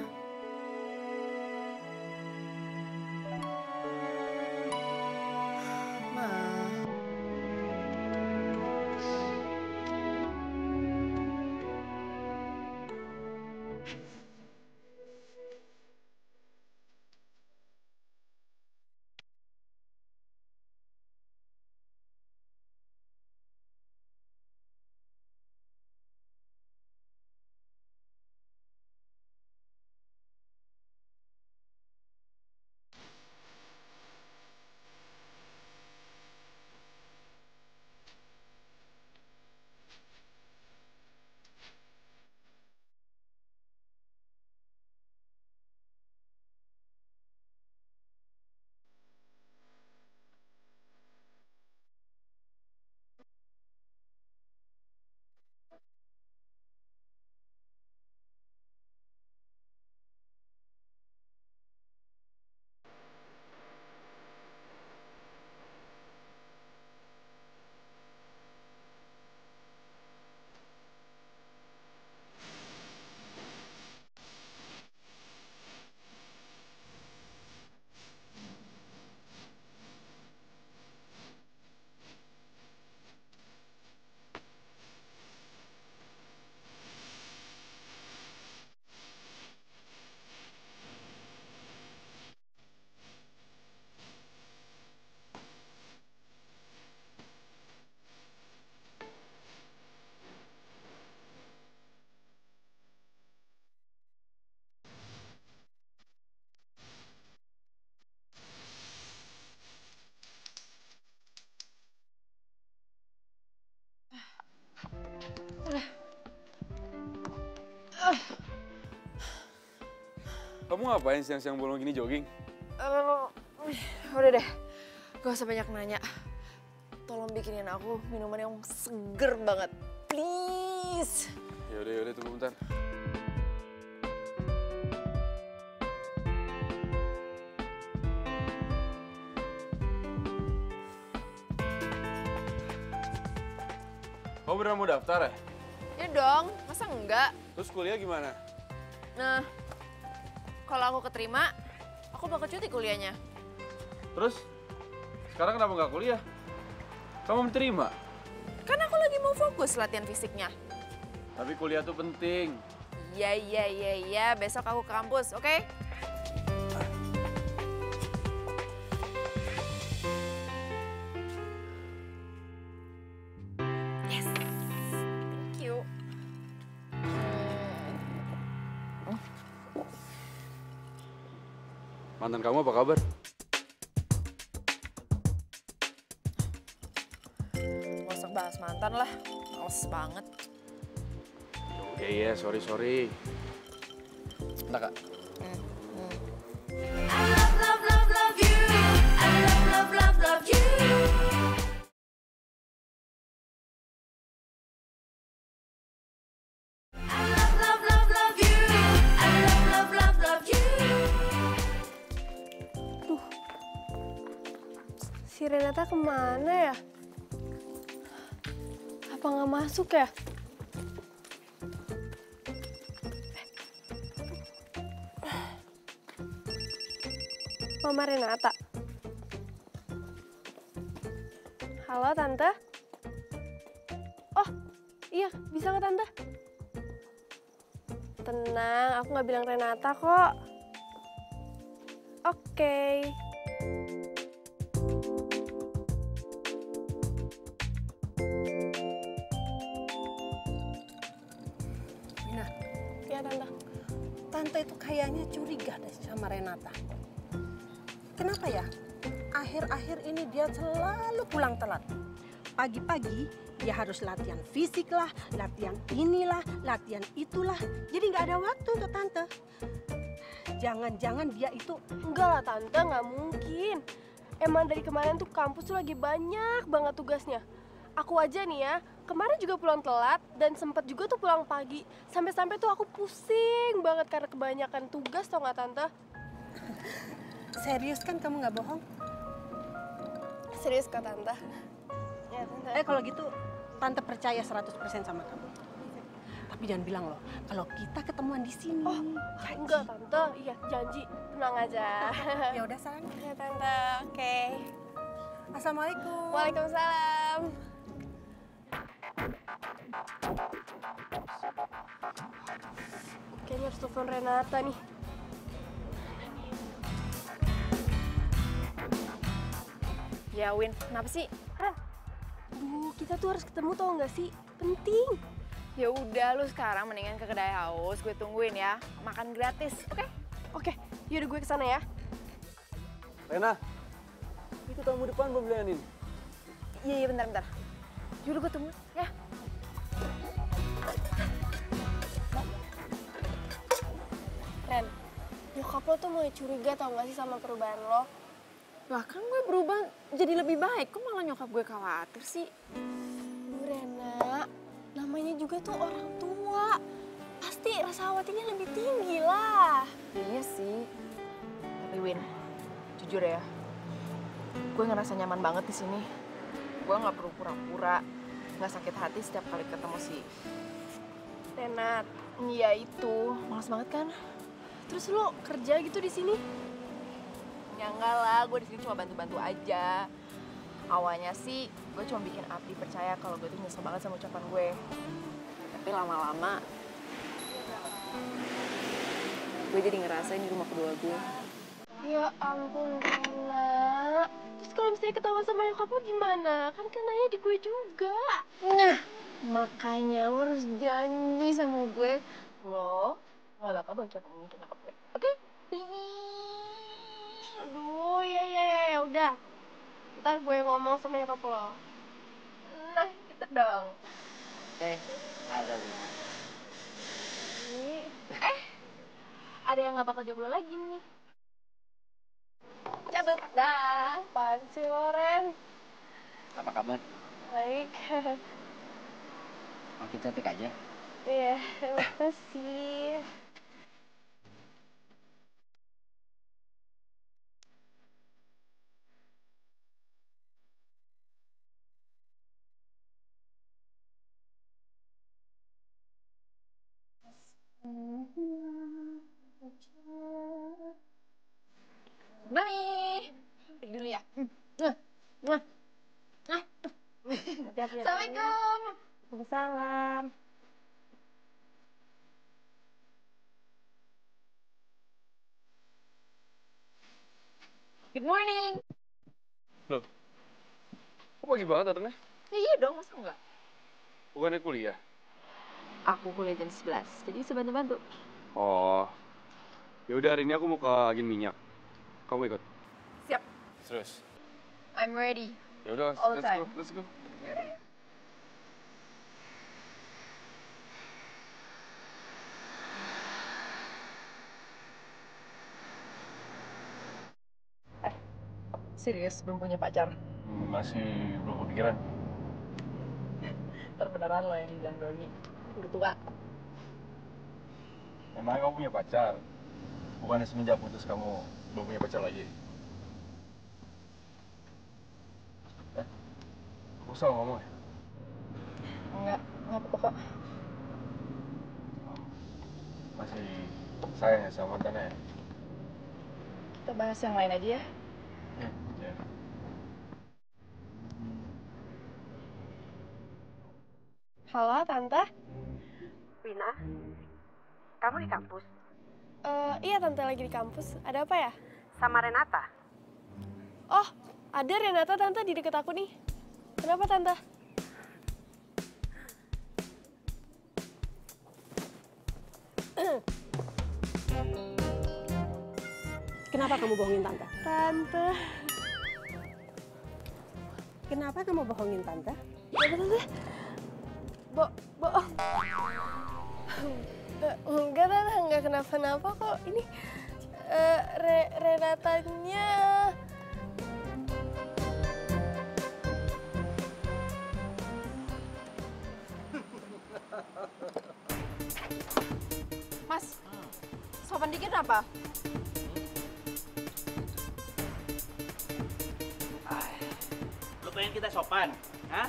J: ngapain siang-siang bolong gini jogging?
B: Udah deh, gak usah banyak nanya. Tolong bikinin aku minuman yang seger banget, please.
J: Yaudah, tunggu bentar. Kamu beneran mau daftar ya?
B: Ya dong, masa enggak?
J: Terus kuliah gimana?
B: Nah, kalau aku keterima, aku bakal cuti kuliahnya.
J: Terus? Sekarang kenapa nggak kuliah? Kamu diterima?
B: Kan aku lagi mau fokus latihan fisiknya.
J: Tapi kuliah tuh penting.
B: Iya, besok aku ke kampus, oke? Yes, thank you.
J: Mantan kamu apa kabar?
B: Gak usah bahas mantan lah, males banget.
J: Iya, sorry. Bentar, Kak.
E: I love you. I love you. I love you. I love you.
D: Duh, si Renata kemana ya? Apa nggak masuk ya? Mama Renata. Halo, Tante. Oh, iya, bisa nggak, Tante? Tenang, aku nggak bilang Renata kok. Oke.
I: Mina,
D: Ya, Tante.
I: Tante itu kayaknya curiga deh sama Renata. Kenapa ya? Akhir-akhir ini dia selalu pulang telat. Pagi-pagi dia harus latihan fisik lah, latihan inilah, latihan itulah. Jadi nggak ada waktu untuk Tante. Jangan-jangan dia itu...
D: Enggak lah, Tante, nggak mungkin. Emang dari kemarin tuh kampus tuh lagi banyak banget tugasnya. Aku aja nih ya, kemarin juga pulang telat dan sempet juga tuh pulang pagi. Sampai-sampai tuh aku pusing banget karena kebanyakan tugas, tau nggak, Tante?
I: Serius kan kamu nggak bohong?
D: Serius kok, Tante. Ya, Tante.
I: Kalau gitu Tante percaya 100% sama kamu. Tapi jangan bilang loh, kalau kita ketemuan di sini.
D: Oh, enggak, Tante. Iya, janji. Tenang aja.
I: Ya udah, sayang.
D: Ya, Tante. Oke.
I: Assalamualaikum.
D: Waalaikumsalam. Kayaknya harus telepon Renata nih.
B: Ya, Win, kenapa sih?
D: Duh, kita tuh harus ketemu, tau nggak sih? Penting.
B: Ya udah, lu sekarang mendingan ke kedai haus, gue tungguin ya. Makan gratis, oke?
D: Oke, yaudah gue kesana ya.
J: Rena, itu tamu depan belum dilayanin.
B: Iya, bentar. Yaudah, gue tunggu ya.
D: Ren, nyokap lo tuh mulai curiga tau nggak sih sama perubahan lo?
B: Lah kan gue berubah jadi lebih baik, kok malah nyokap gue khawatir sih?
D: Duh, Rena, namanya juga tuh orang tua. Pasti rasa khawatirnya lebih tinggi lah.
B: Iya sih. Tapi Win, jujur ya, gue ngerasa nyaman banget di sini. Gue nggak perlu pura-pura, nggak sakit hati setiap kali ketemu si
D: Renat,
B: Iya itu, malas banget kan?
D: terus lo kerja gitu di sini?
B: Ya enggak lah, gue di sini cuma bantu-bantu aja. Awalnya sih gue cuma bikin Abdi percaya kalau gue tuh nyesel banget sama ucapan gue. Tapi lama-lama gue jadi ngerasain di rumah kedua gue.
D: Ya ampun, Rena. Terus kalau misalnya ketahuan sama nyokap lo gimana? Kan kenanya di gue juga. Nah, makanya lo harus janji sama gue. Lo gak bakal bocorin ini ke nyokap gue. Oke? Aduh, ya udah. Ntar gue ngomong sama nyokap lo. Nah, gitu dong.
B: ada yang nggak bakal jomblo lagi nih.
A: Cabut dah.
B: Apaan sih, Loren?
C: Apa kabar?
B: Baik.
C: Makin cantik aja.
B: Iya, makasih.
A: Bye. Pergi dulu ya.
B: Assalamualaikum.
I: Waalaikumsalam.
A: Good morning.
J: Loh, kok pagi banget datangnya?
A: Iya dong, masa enggak?
J: Bukannya kuliah?
A: Aku kuliah jam 11, jadi bisa bantu-bantu.
J: Oh, ya udah hari ini aku mau ke agen minyak. Kamu ikut?
A: Siap.
J: Serius?
A: I'm ready.
J: Ya udah,
A: All the
J: let's
A: time.
J: go, let's go.
A: Serius, belum punya pacar?
J: Masih belum kepikiran.
A: Ntar beneran lo yang bilang Doni. Udah tua.
J: Emangnya kamu punya pacar? Bukannya semenjak putus kamu belum punya pacar lagi? Aku salah ngomong ya?
A: Enggak apa-apa kok.
J: Masih sayang ya sama mantannya ya?
A: Kita bahas yang lain aja ya.
J: Ya.
I: Halo, Tante. Wina, kamu di kampus?
F: Iya Tante, lagi di kampus. Ada apa ya?
I: Sama Renata?
F: Oh, ada Renata Tante di deket aku nih. Kenapa Tante?
I: Kenapa kamu bohongin Tante?
F: Tante.
I: Kenapa kamu bohongin Tante?
F: Kenapa Tante? Bohong. Enggak Tante, enggak kenapa-napa kok. Ini Renatanya.
A: Mas, sopan dikit apa?
M: Lu pengen kita sopan? Hah?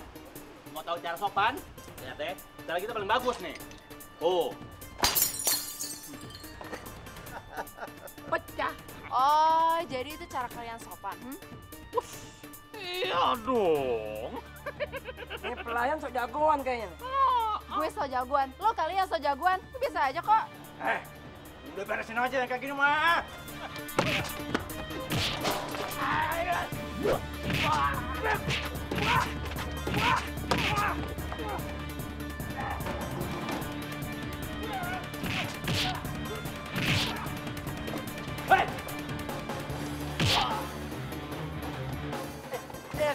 M: Mau tahu cara sopan? Lihat ya, cara kita paling bagus nih. Oh.
A: Pecah. Oh, jadi itu cara kalian sopan,
H: Iya dong.
G: Ini pelayan sok jagoan kayaknya.
A: Gue so jagoan. Lo kali yang so jagoan. Lu bisa aja kok.
M: Udah beresin aja yang kayak gini mah.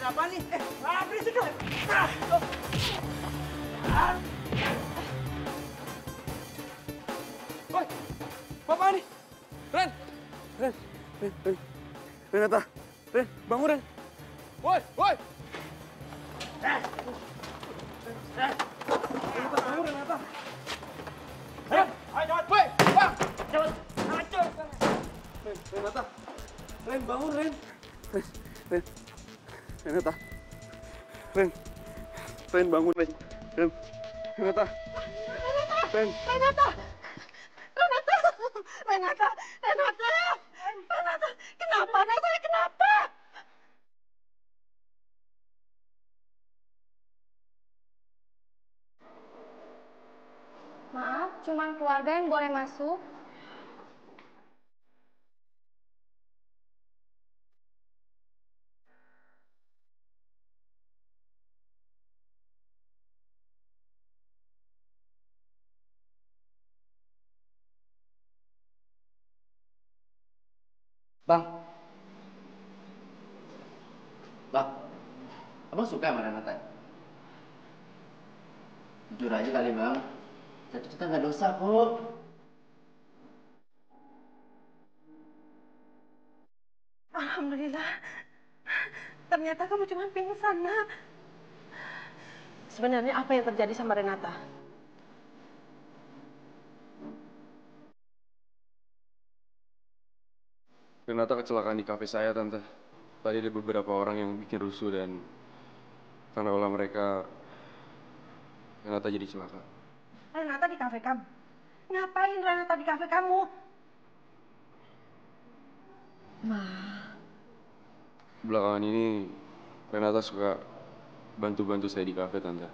M: Apa nih? Berisik dong.
J: Woi, apa nih? Ren, Renata, Ren, bangun Ren. Woi, woi. Renata, bangun Renata. Ren, ayo cepet. Woi, bang. Cepet. Ayo. Renata, Ren, bangun Ren. Renata, Ren, bangun Ren. Renata,
I: Kenapa, Nata? Kenapa?
L: Maaf, cuman keluarga yang boleh masuk.
K: Bang. Bang. Abang suka sama Renata? Jujur aja kali bang. Kita nggak dosa kok.
I: Alhamdulillah. Ternyata kamu cuma pingsan, nak. Sebenarnya apa yang terjadi sama Renata?
J: Renata kecelakaan di kafe saya, Tante. Tadi ada beberapa orang yang bikin rusuh dan karena ulah mereka, Renata jadi celaka.
I: Renata di kafe kamu? Ngapain Renata di kafe kamu? Ma.
J: Belakangan ini, Renata suka bantu-bantu saya di kafe, Tante.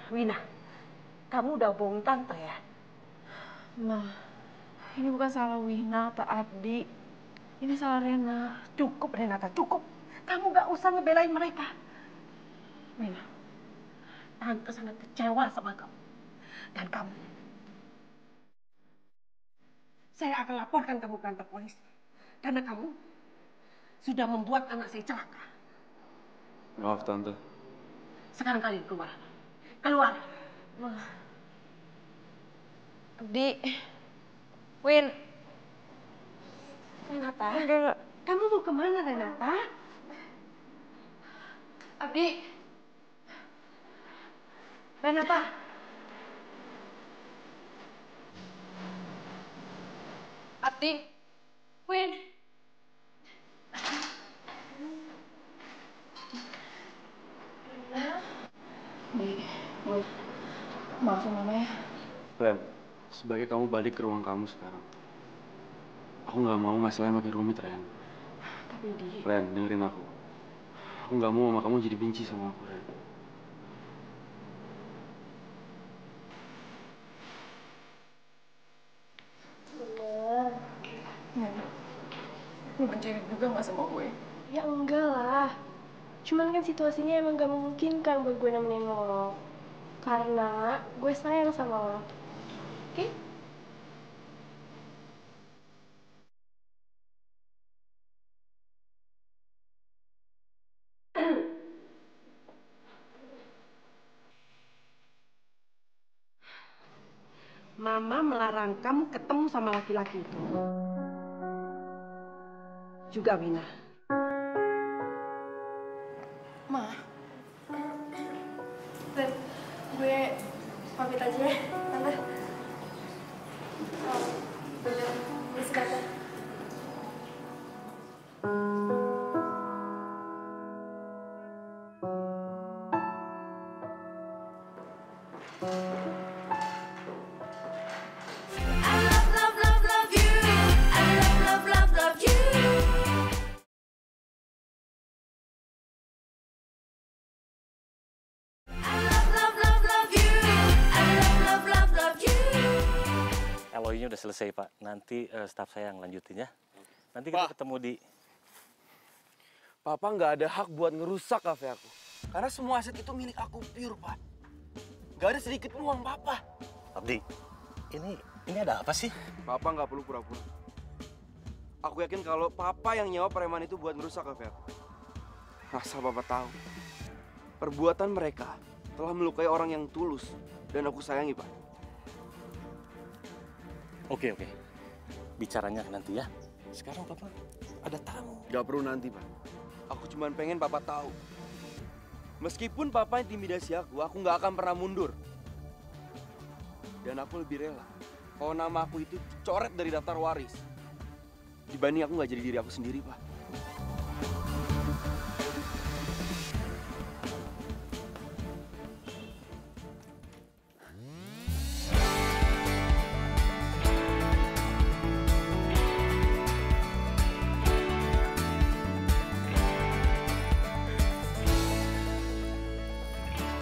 I: Wina, kamu udah bohong Tante ya?
D: Ma, ini bukan salah Wina atau Abdi. Ini salah Rena.
I: Cukup Renata, cukup. Kamu gak usah ngebelain mereka. Wina, Tante sangat kecewa sama kamu. Dan kamu. Saya akan laporkan kamu ke kantor polisi. Karena kamu sudah membuat anak saya celaka.
J: Maaf, Tante.
I: Sekarang kalian keluar. Keluar.
D: Abdi. Win.
I: Renata.
D: Enggak.
I: Kamu mau kemana, Renata?
D: Abdi.
I: Renata.
D: Abdi. Win.
A: Maafin Mama ya.
J: Ren, sebaiknya kamu balik ke ruang kamu sekarang. Aku nggak mau masalahnya makin rumit, Ren.
A: Tapi Di...
J: Ren, dengerin aku. Aku nggak mau mama kamu jadi benci sama aku, Ren.
A: Bener. Ya, lu benci juga nggak sama gue?
F: Ya enggak lah. Cuman kan situasinya emang gak memungkinkan buat gue nemenin lo. Karena gue sayang sama lo. Oke?
I: Mama melarang kamu ketemu sama laki-laki itu. Juga Wina.
F: Ma. Ren, gue pamit aja ya, Tante. Oh, bener. Bisa Tante.
H: LOI-nya udah selesai, Pak. Nanti staf saya yang lanjutin ya. Nanti kita ketemu di...
G: Papa nggak ada hak buat ngerusak kafe aku. Karena semua aset itu milik aku pure, Pak. Nggak ada sedikit uang Papa.
H: Abdi, ini ada apa sih?
G: Papa nggak perlu pura-pura. Aku yakin kalau Papa yang nyawa preman itu buat ngerusak kafe aku. Asal Papa tahu, perbuatan mereka telah melukai orang yang tulus dan aku sayangi, Pak.
H: Oke. Bicaranya nanti ya. Sekarang Papa ada tamu.
G: Gak perlu nanti, Pak. Aku cuma pengen Papa tahu. Meskipun Papa intimidasi aku nggak akan pernah mundur. Dan aku lebih rela kalau nama aku itu dicoret dari daftar waris. Dibanding aku nggak jadi diri aku sendiri, Pak.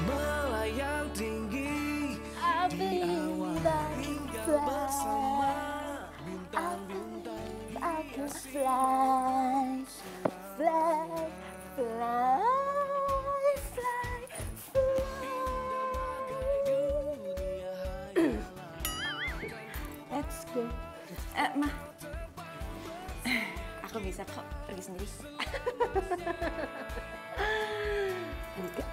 E: Melayang tinggi
L: Abdi
E: bersama bintang-bintang.
L: I can fly, fly, fly, fly,
F: Let's go. Ma. Aku bisa kok pergi sendiri.
I: Enggak.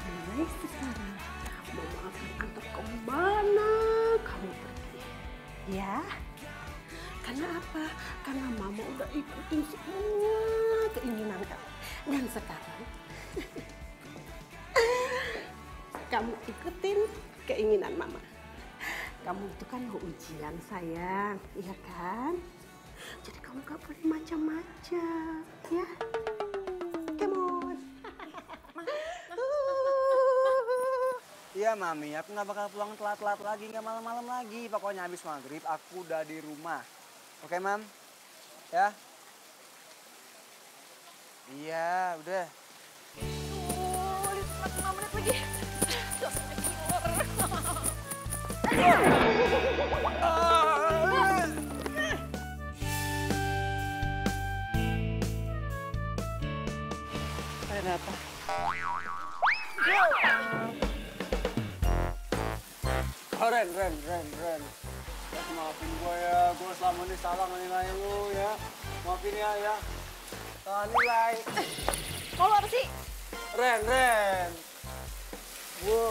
I: Mulai sekarang, Mama akan antar kemana kamu pergi. Ya? Karena apa? Karena mama udah ikutin semua keinginan kamu. Dan sekarang kamu ikutin keinginan mama. Kamu itu kan mau ujian sayang, iya kan? Jadi kamu gak boleh macam-macam, ya? Come on.
C: Iya Mami, aku nggak bakal pulang telat-telat lagi, nggak malam-malam lagi. Pokoknya habis maghrib aku udah di rumah. Oke Mam? Ya? Iya, udah.
B: Oh, 5 menit lagi.
C: Renata. Oh, Ren. Maafin gue ya, gue selama ini salah nilai lu ya. Maafin ya. Salah nilai.
B: Kok lu apa sih?
C: Ren. Gue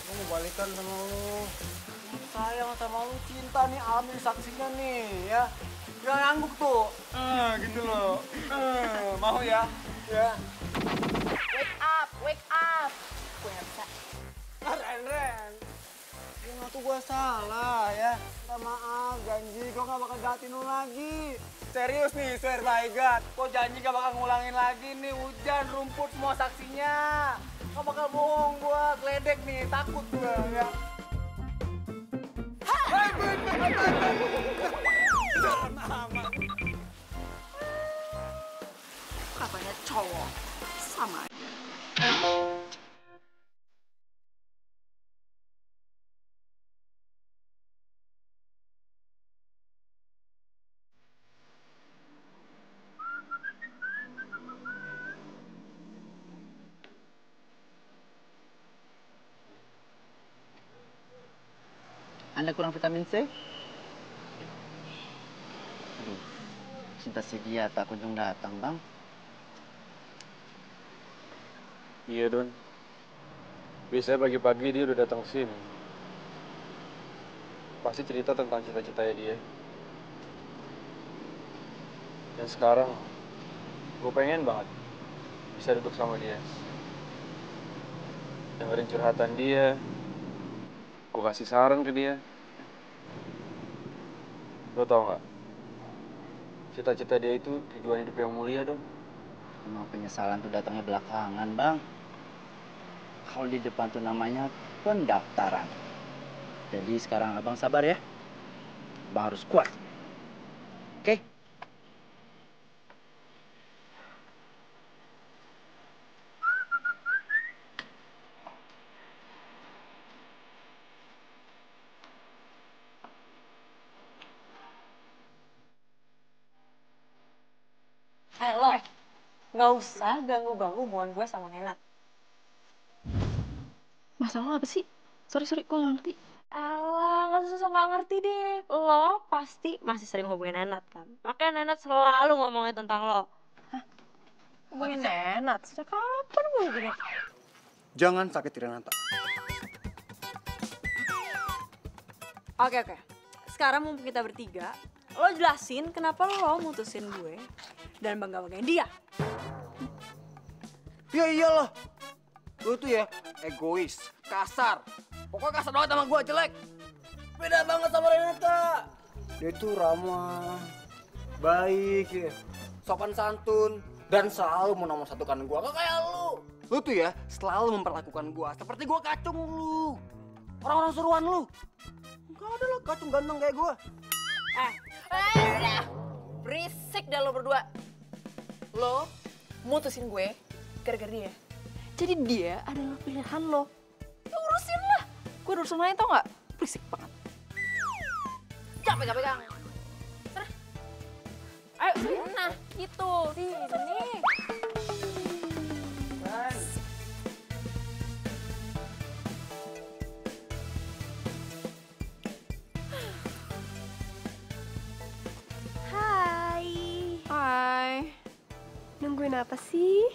C: mau balikan sama lu. Sayang sama lu, cinta nih, ambil saksinya nih ya. Jangan ngangguk tuh. Gitu loh. Mau ya? Ya.
B: Wake up. Gue gak bisa.
C: Ren. Yang tuh gue salah ya. Minta maaf, janji gue gak bakal jahatin lu lagi. Serius nih, swear by God. Gue janji gak bakal ngulangin lagi nih. Hujan, rumput, semua saksinya. Gak bakal bohong gue, geledek nih, takut gue ya. Hai,
I: Katanya cowok, sama aja.
K: Anda kurang vitamin C? Aduh, cinta si dia tak kunjung datang, Bang.
J: Iya, Don. Biasanya pagi-pagi dia udah datang sini. Pasti cerita tentang cita-citanya dia. Dan sekarang, gue pengen banget bisa duduk sama dia. Dengerin curhatan dia. Gue kasih saran ke dia. Lo tau gak? Cita-cita dia itu tujuan hidup yang mulia, Don.
K: Emang penyesalan tuh datangnya belakangan, Bang. Kalau di depan tuh namanya pendaftaran. Jadi sekarang abang sabar ya. Abang harus kuat. Oke?
D: Lo, nggak usah ganggu-ganggu hubungan gue sama Nenat.
F: Masalah lo apa sih? Sorry, gue nggak ngerti.
D: Alah, nggak susah nggak ngerti deh. Lo pasti masih sering hubungin Nenat kan? Makanya Nenat selalu ngomongin tentang lo. Hah? Hubungin Nenat? Sejak kapan gue hubungin?
C: Jangan sakiti Renata.
D: Oke. Sekarang mumpung kita bertiga, lo jelasin kenapa lo mutusin gue dan bangga-banggain dia.
C: Ya iyalah. Lu tuh ya egois, kasar. Pokoknya kasar banget sama gue, jelek. Beda banget sama Renata. Dia tuh ramah, baik, ya, sopan santun, dan selalu menomor satukan gue. Gak kayak lu. Lu tuh ya selalu memperlakukan gue seperti gue kacung lu. Orang-orang suruhan lu. Gak ada lo kacung ganteng kayak gue.
B: Udah. Berisik dah lo berdua. Lo mutusin gue gara-gara dia. Jadi dia adalah pilihan lo. Ya urusin lah. Gue ada urusan lain tau gak? Berisik banget. Jangan pegang-pegang. Sana. Ayo, sana. Gitu. Sini.
F: Hai. Nungguin apa sih?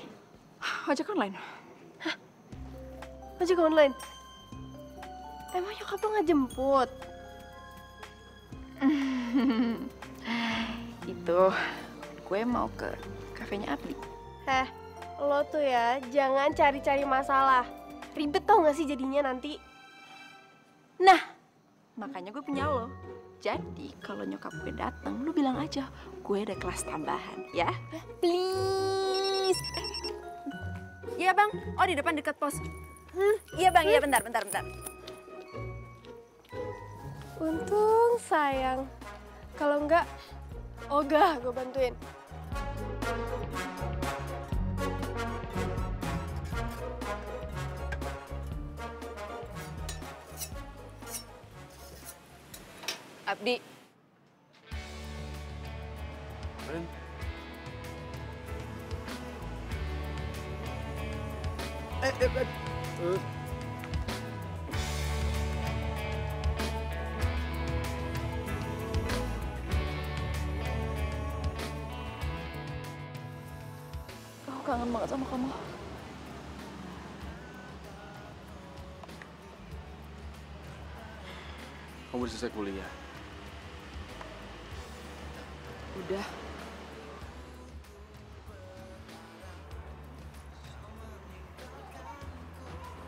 B: Ojek online.
F: Hah? Ojek online? Emang nyokap lo nggak jemput?
D: gitu, gue mau ke kafenya Abdi.
N: Heh, lo tuh ya jangan cari-cari masalah. Ribet tau gak sih jadinya nanti?
D: Nah, makanya gue punya lo. Jadi kalau nyokap gue datang, lu bilang aja gue ada kelas tambahan, ya? Please. Iya bang, oh di depan dekat pos. Iya bang, iya bentar.
N: Untung sayang. Kalau enggak, ogah gue bantuin.
D: Abdi.
J: Ren.
D: Aku kangen banget sama kamu.
J: Kamu udah selesai kuliah?
D: Udah.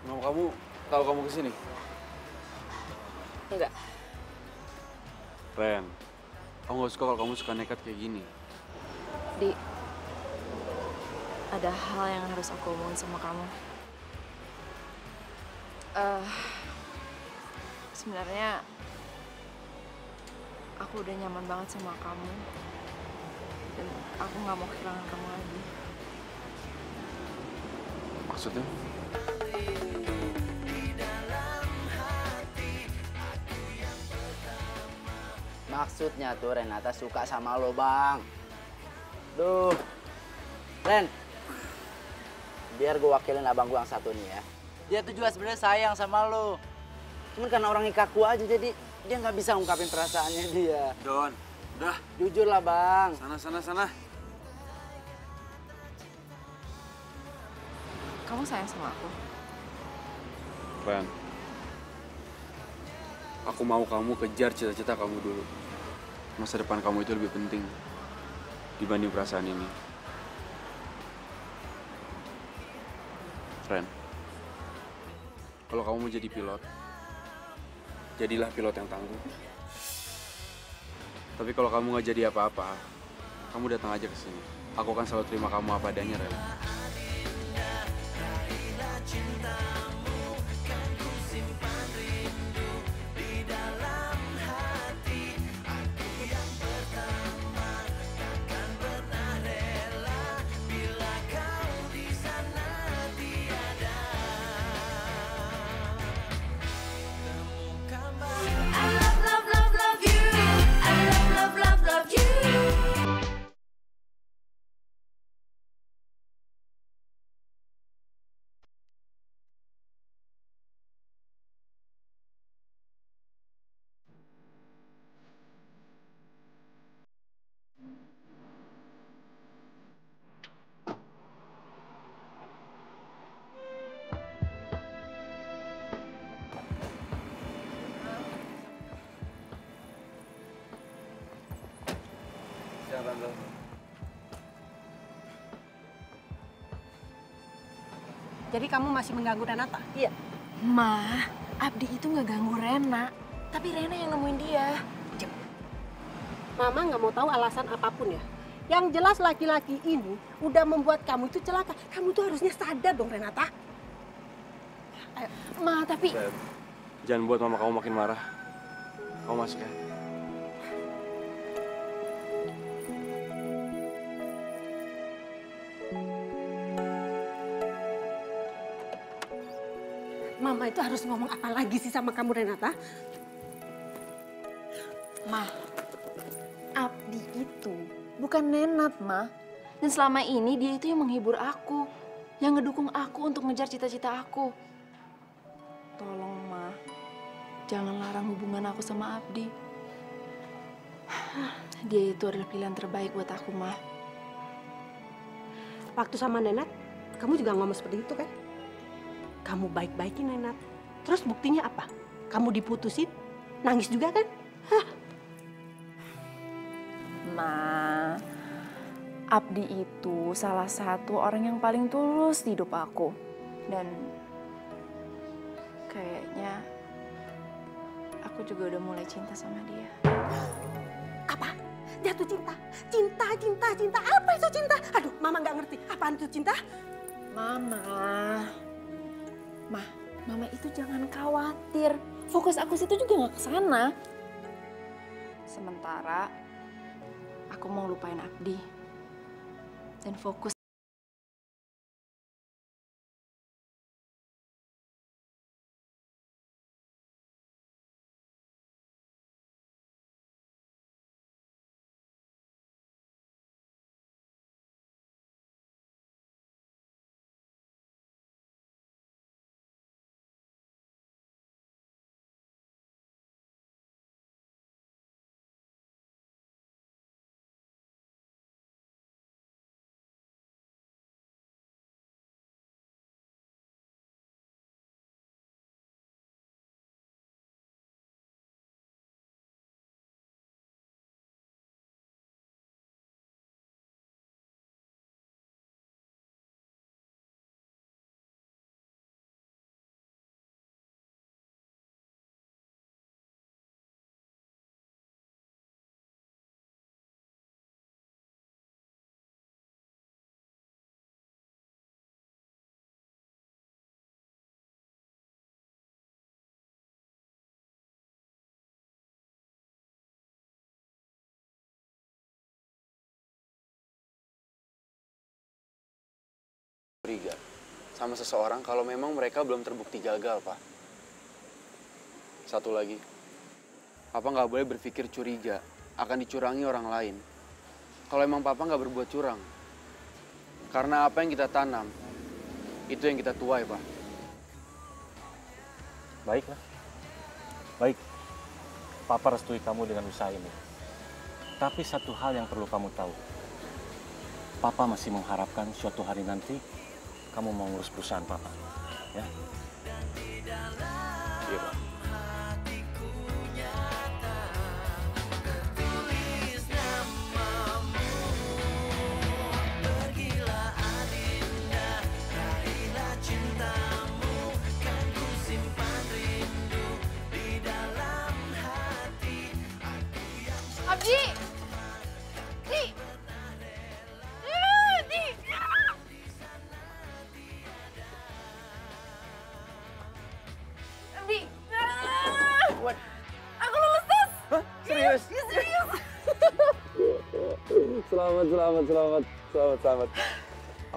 J: Mama kamu tahu kamu kesini?
D: Enggak.
J: Ren, aku gak suka kalau kamu suka nekat kayak gini.
D: Di, ada hal yang harus aku omongin sama kamu. Sebenarnya aku udah nyaman banget sama kamu. Dan aku gak mau kehilangan kamu lagi.
J: Maksudnya?
K: Maksudnya tuh Renata suka sama lo, Bang. Duh. Ren. Biar gue wakilin abang gue yang satu nih ya. Dia tuh juga sebenarnya sayang sama lo. Cuman karena orangnya kaku aja jadi dia nggak bisa ungkapin perasaannya dia.
J: Don, udah.
K: Jujur lah, Bang.
J: Sana.
D: Kamu sayang sama aku?
J: Ren, aku mau kamu kejar cita-cita kamu dulu. Masa depan kamu itu lebih penting dibanding perasaan ini. Ren, kalau kamu mau jadi pilot, jadilah pilot yang tangguh. Tapi kalau kamu nggak jadi apa-apa, kamu datang aja ke sini. Aku akan selalu terima kamu apa adanya, Ren.
I: Jadi kamu masih mengganggu Renata?
N: Iya. Ma, Abdi itu nggak ganggu Rena, tapi Rena yang nemuin dia.
I: Mama nggak mau tahu alasan apapun ya. Yang jelas laki-laki ini udah membuat kamu itu celaka. Kamu tuh harusnya sadar dong, Renata.
N: Ayo, Ma, tapi...
J: Ren, jangan buat mama kamu makin marah. Kamu masuk ya.
I: Mama itu harus ngomong apa lagi sih sama kamu, Renata?
N: Ma, Abdi itu bukan Nenat, Ma. Dan selama ini dia itu yang menghibur aku, yang ngedukung aku untuk ngejar cita-cita aku. Tolong, Ma, jangan larang hubungan aku sama Abdi. Dia itu adalah pilihan terbaik buat aku, Ma.
I: Waktu sama Nenat, kamu juga ngomong seperti itu kan? Kamu baik-baikin Nenat. Terus buktinya apa? Kamu diputusin, nangis juga kan? Hah?
N: Ma, Abdi itu salah satu orang yang paling tulus di hidup aku. Dan kayaknya aku juga udah mulai cinta sama dia.
I: Apa? Jatuh cinta? Cinta, cinta, cinta. Apa itu cinta? Aduh, Mama nggak ngerti. Apaan itu cinta?
N: Mama itu jangan khawatir. Fokus aku situ juga nggak kesana. Sementara aku mau lupain Abdi dan fokus.
J: Curiga sama seseorang kalau memang mereka belum terbukti gagal, Pak. Satu lagi, Papa nggak boleh berpikir curiga akan dicurangi orang lain. Kalau emang Papa nggak berbuat curang, karena apa yang kita tanam, itu yang kita tuai, Pak.
H: Baiklah. Baik. Papa restui kamu dengan usaha ini. Tapi satu hal yang perlu kamu tahu. Papa masih mengharapkan suatu hari nanti kamu mau ngurus perusahaan Papa. Ya?
J: Iya, Pak.
B: Abdi! Di! Di! Abdi!
J: What?
B: Aku lulus tes!
J: Hah? Serius?
B: Ya, serius!
J: Selamat.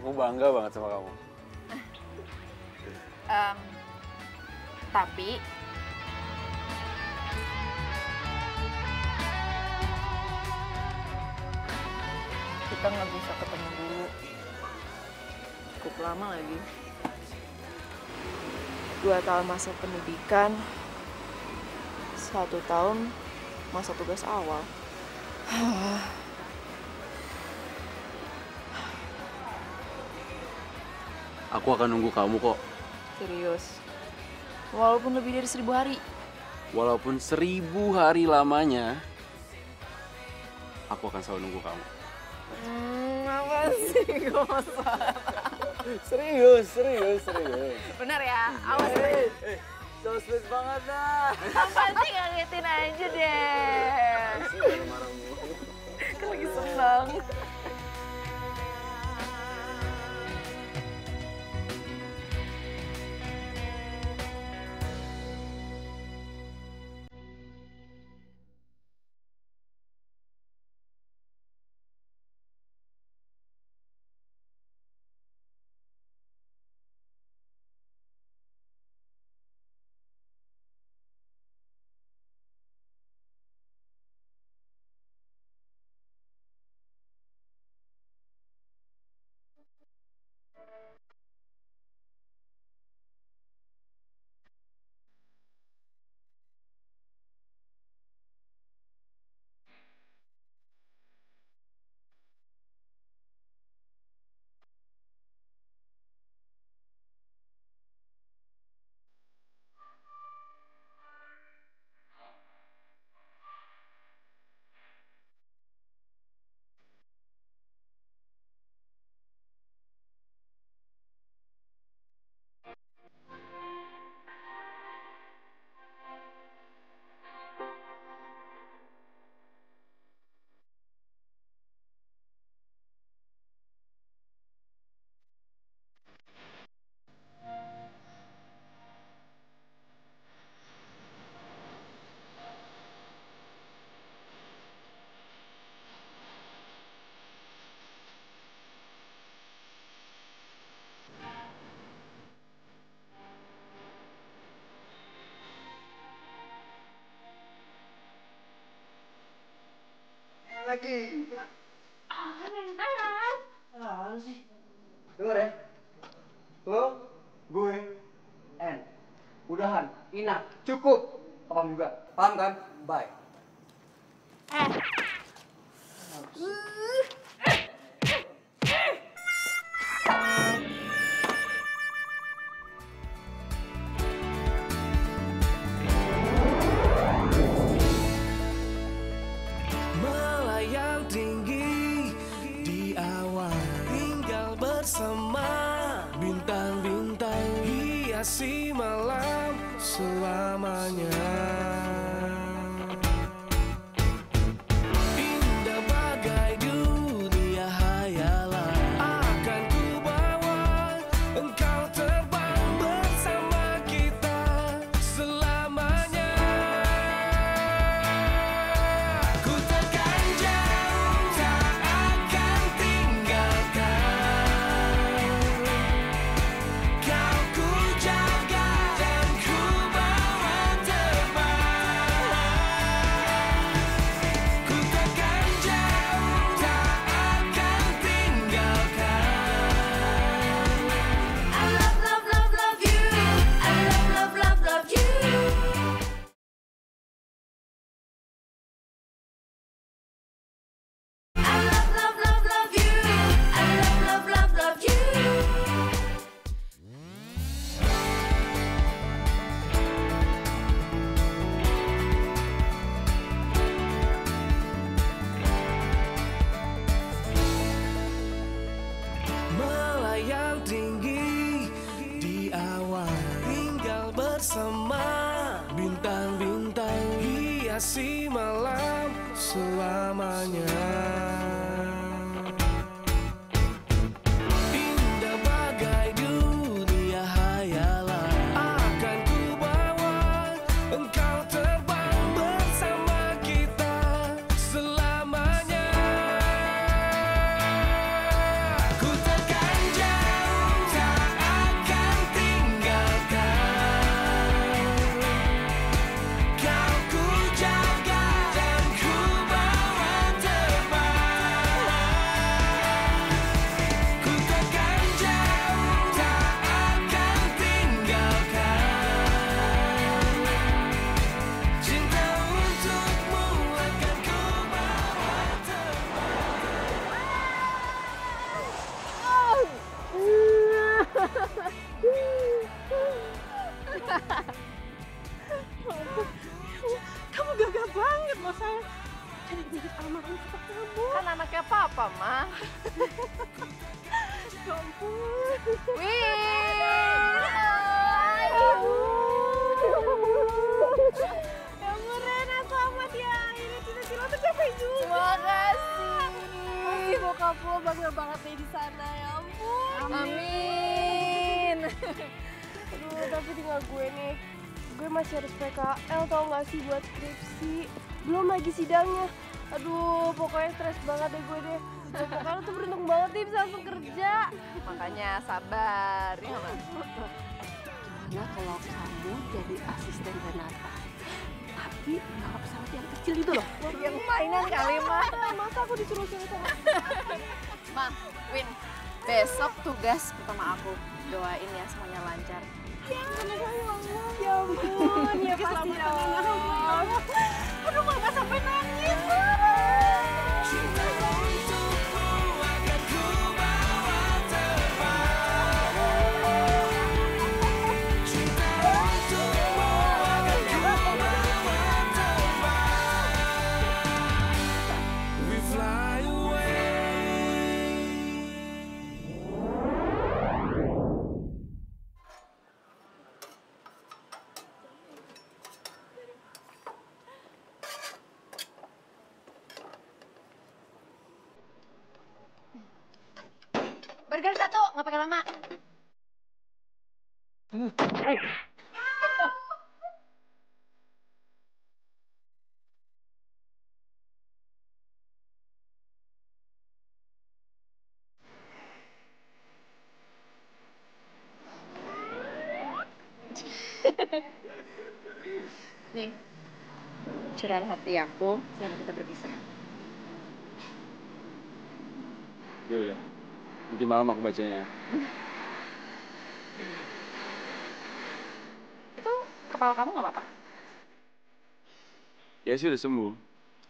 J: Aku bangga banget sama kamu.
N: Tapi kita nggak bisa ketemu dulu. Cukup lama lagi. 2 tahun masa pendidikan, 1 tahun masa tugas awal.
J: Aku akan nunggu kamu kok.
N: Serius. Walaupun lebih dari 1000 hari.
J: Walaupun 1000 hari lamanya, aku akan selalu nunggu kamu.
N: Apa sih? Gak masalah.
J: Serius.
N: Bener ya? Awas.
J: So sweet banget dah.
N: Apa sih ngagetin aja deh. Kan lagi senang.
G: lagi. Apaan sih? Dengar ya. Lo, gue, N. Udahan, enough, cukup. Paham juga? Paham kan? Bye.
O: Melayang tinggi di awan, tinggal bersama bintang-bintang, hiasi malam selamanya. Indah bagai dunia hayalan, akan ku bawa engkau terbang bersama kita selamanya. Ku takkan jauh, tak akan tinggalkan. Kau ku jaga dan ku bawa terbang. Ku takkan jauh, tak akan tinggalkan.
E: I love, love, love, love you. I love, love, love, love you. I love, love, love, love you. I love, love, love, love you.
O: Melayang tinggi di awan, tinggal bersama bintang-bintang, hiasi malam selamanya. Indah bagai dunia hayalan, akan ku bawa engkau terbang bersama kita selamanya. Ku takkan jauh, tak akan tinggalkan. Kau ku jaga dan ku bawa terbang. Ku takkan jauh, tak akan tinggalkan. Cinta untukmu akan ku bawa
I: Kamu gagah banget, Mas sayang. Jadi mirip almarhum papa kamu.
B: Kan anaknya papa, Ma.
I: Ya ampun.
B: Ya ampun, Rena, selamat ya. Akhirnya cita-cita tercapai juga.
N: Makasih.
B: Pasti bokap lo bangga banget nih di sana, ya ampun.
N: Amin.
F: Aduh, tapi tinggal gue nih. Gue masih harus PKL tau gak sih buat skripsi. Belum lagi sidangnya. Aduh, pokoknya stres banget deh gue deh. Pokoknya lo tuh beruntung banget nih bisa langsung kerja.
B: Makanya sabar, ya nggak?
I: Gimana kalau kamu jadi asisten Renata? Tapi kalau pesawat yang kecil itu loh.
B: Yang mainan kali, Ma.
F: Masa aku disuruh sama
N: Ma, Win, besok tugas pertama aku. Doain ya semuanya lancar.
F: Ya ampun, ya pasti dong.
B: Aduh, Mama sampai nangis.
O: cinta untukmu akan ku bawa terbang. Cinta untukmu akan ku bawa terbang. We fly away.
B: Burger satu, nggak pakai lama.
N: Nih, curahan hati aku, jangan kita berpisah.
J: Ya udah. Nanti malam aku bacanya.
B: Itu kepala kamu nggak apa-apa?
J: Ya sih udah sembuh.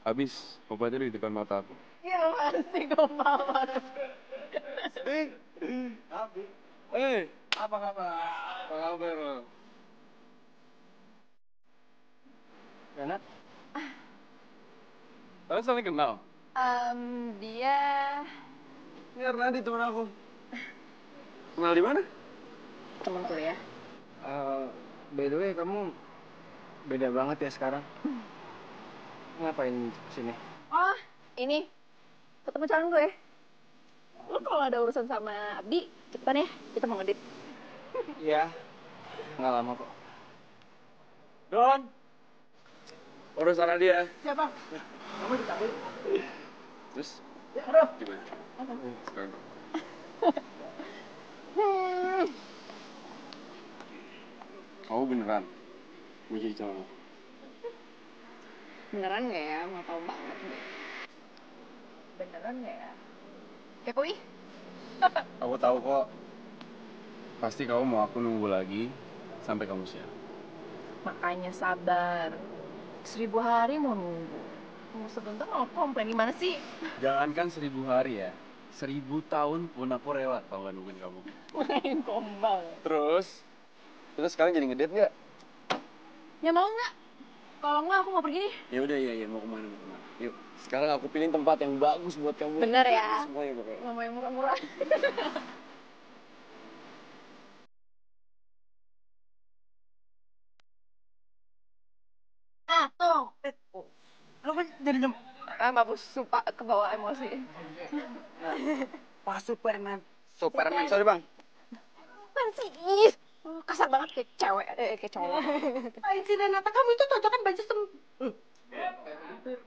J: Habis obatnya di depan mata aku.
B: Ya masih gombal.
J: Apa kabar? Apa kabar lo? Renat? Kalian saling kenal?
B: Dia
J: Ini Renat teman aku. Kenal di mana?
B: teman kuliah.
C: By the way, kamu beda banget ya sekarang. Ngapain kesini?
B: Oh, ini ketemu calon gue. Lu kalau ada urusan sama Abdi, cepetan ya, kita mau ngedit.
C: Iya, nggak lama kok.
J: Don! Urus sana dia.
B: Siapa? Kamu dicabut.
J: Terus?
B: Aduh.
J: Gimana? Sekarang. Kamu beneran mau jadi calon aku?
B: Beneran nggak ya? Mau tau banget gue. Beneran nggak ya? Kepo ih.
J: Aku tahu kok. Pasti kamu mau aku nunggu lagi sampai kamu siap.
B: Makanya sabar. 1000 hari mau nunggu. Mau sebentar mau komplain gimana sih?
J: Jangankan 1000 hari ya. 1000 tahun pun aku rela kalau nggak nungguin kamu.
B: Main gombal.
J: Terus kita sekarang jadi ngedate nggak?
B: Ya mau nggak? Kalau nggak aku mau pergi nih.
J: Ya udah ya mau kemana mau kemana. Yuk sekarang aku pilih tempat yang bagus buat kamu.
B: Bener ya?
J: Semuanya pokoknya.
B: Nggak mau yang murah-murah. Ah, tuh. Lu kan jadi mampus sumpah ke bawah emosi.
C: Pak Superman.
J: Superman, sorry bang.
B: Apaan sih? Ih, kasar banget kayak cewek, kayak cowok.
I: Ain si Renata, kamu itu cocokan baju sempit.
B: Sempit.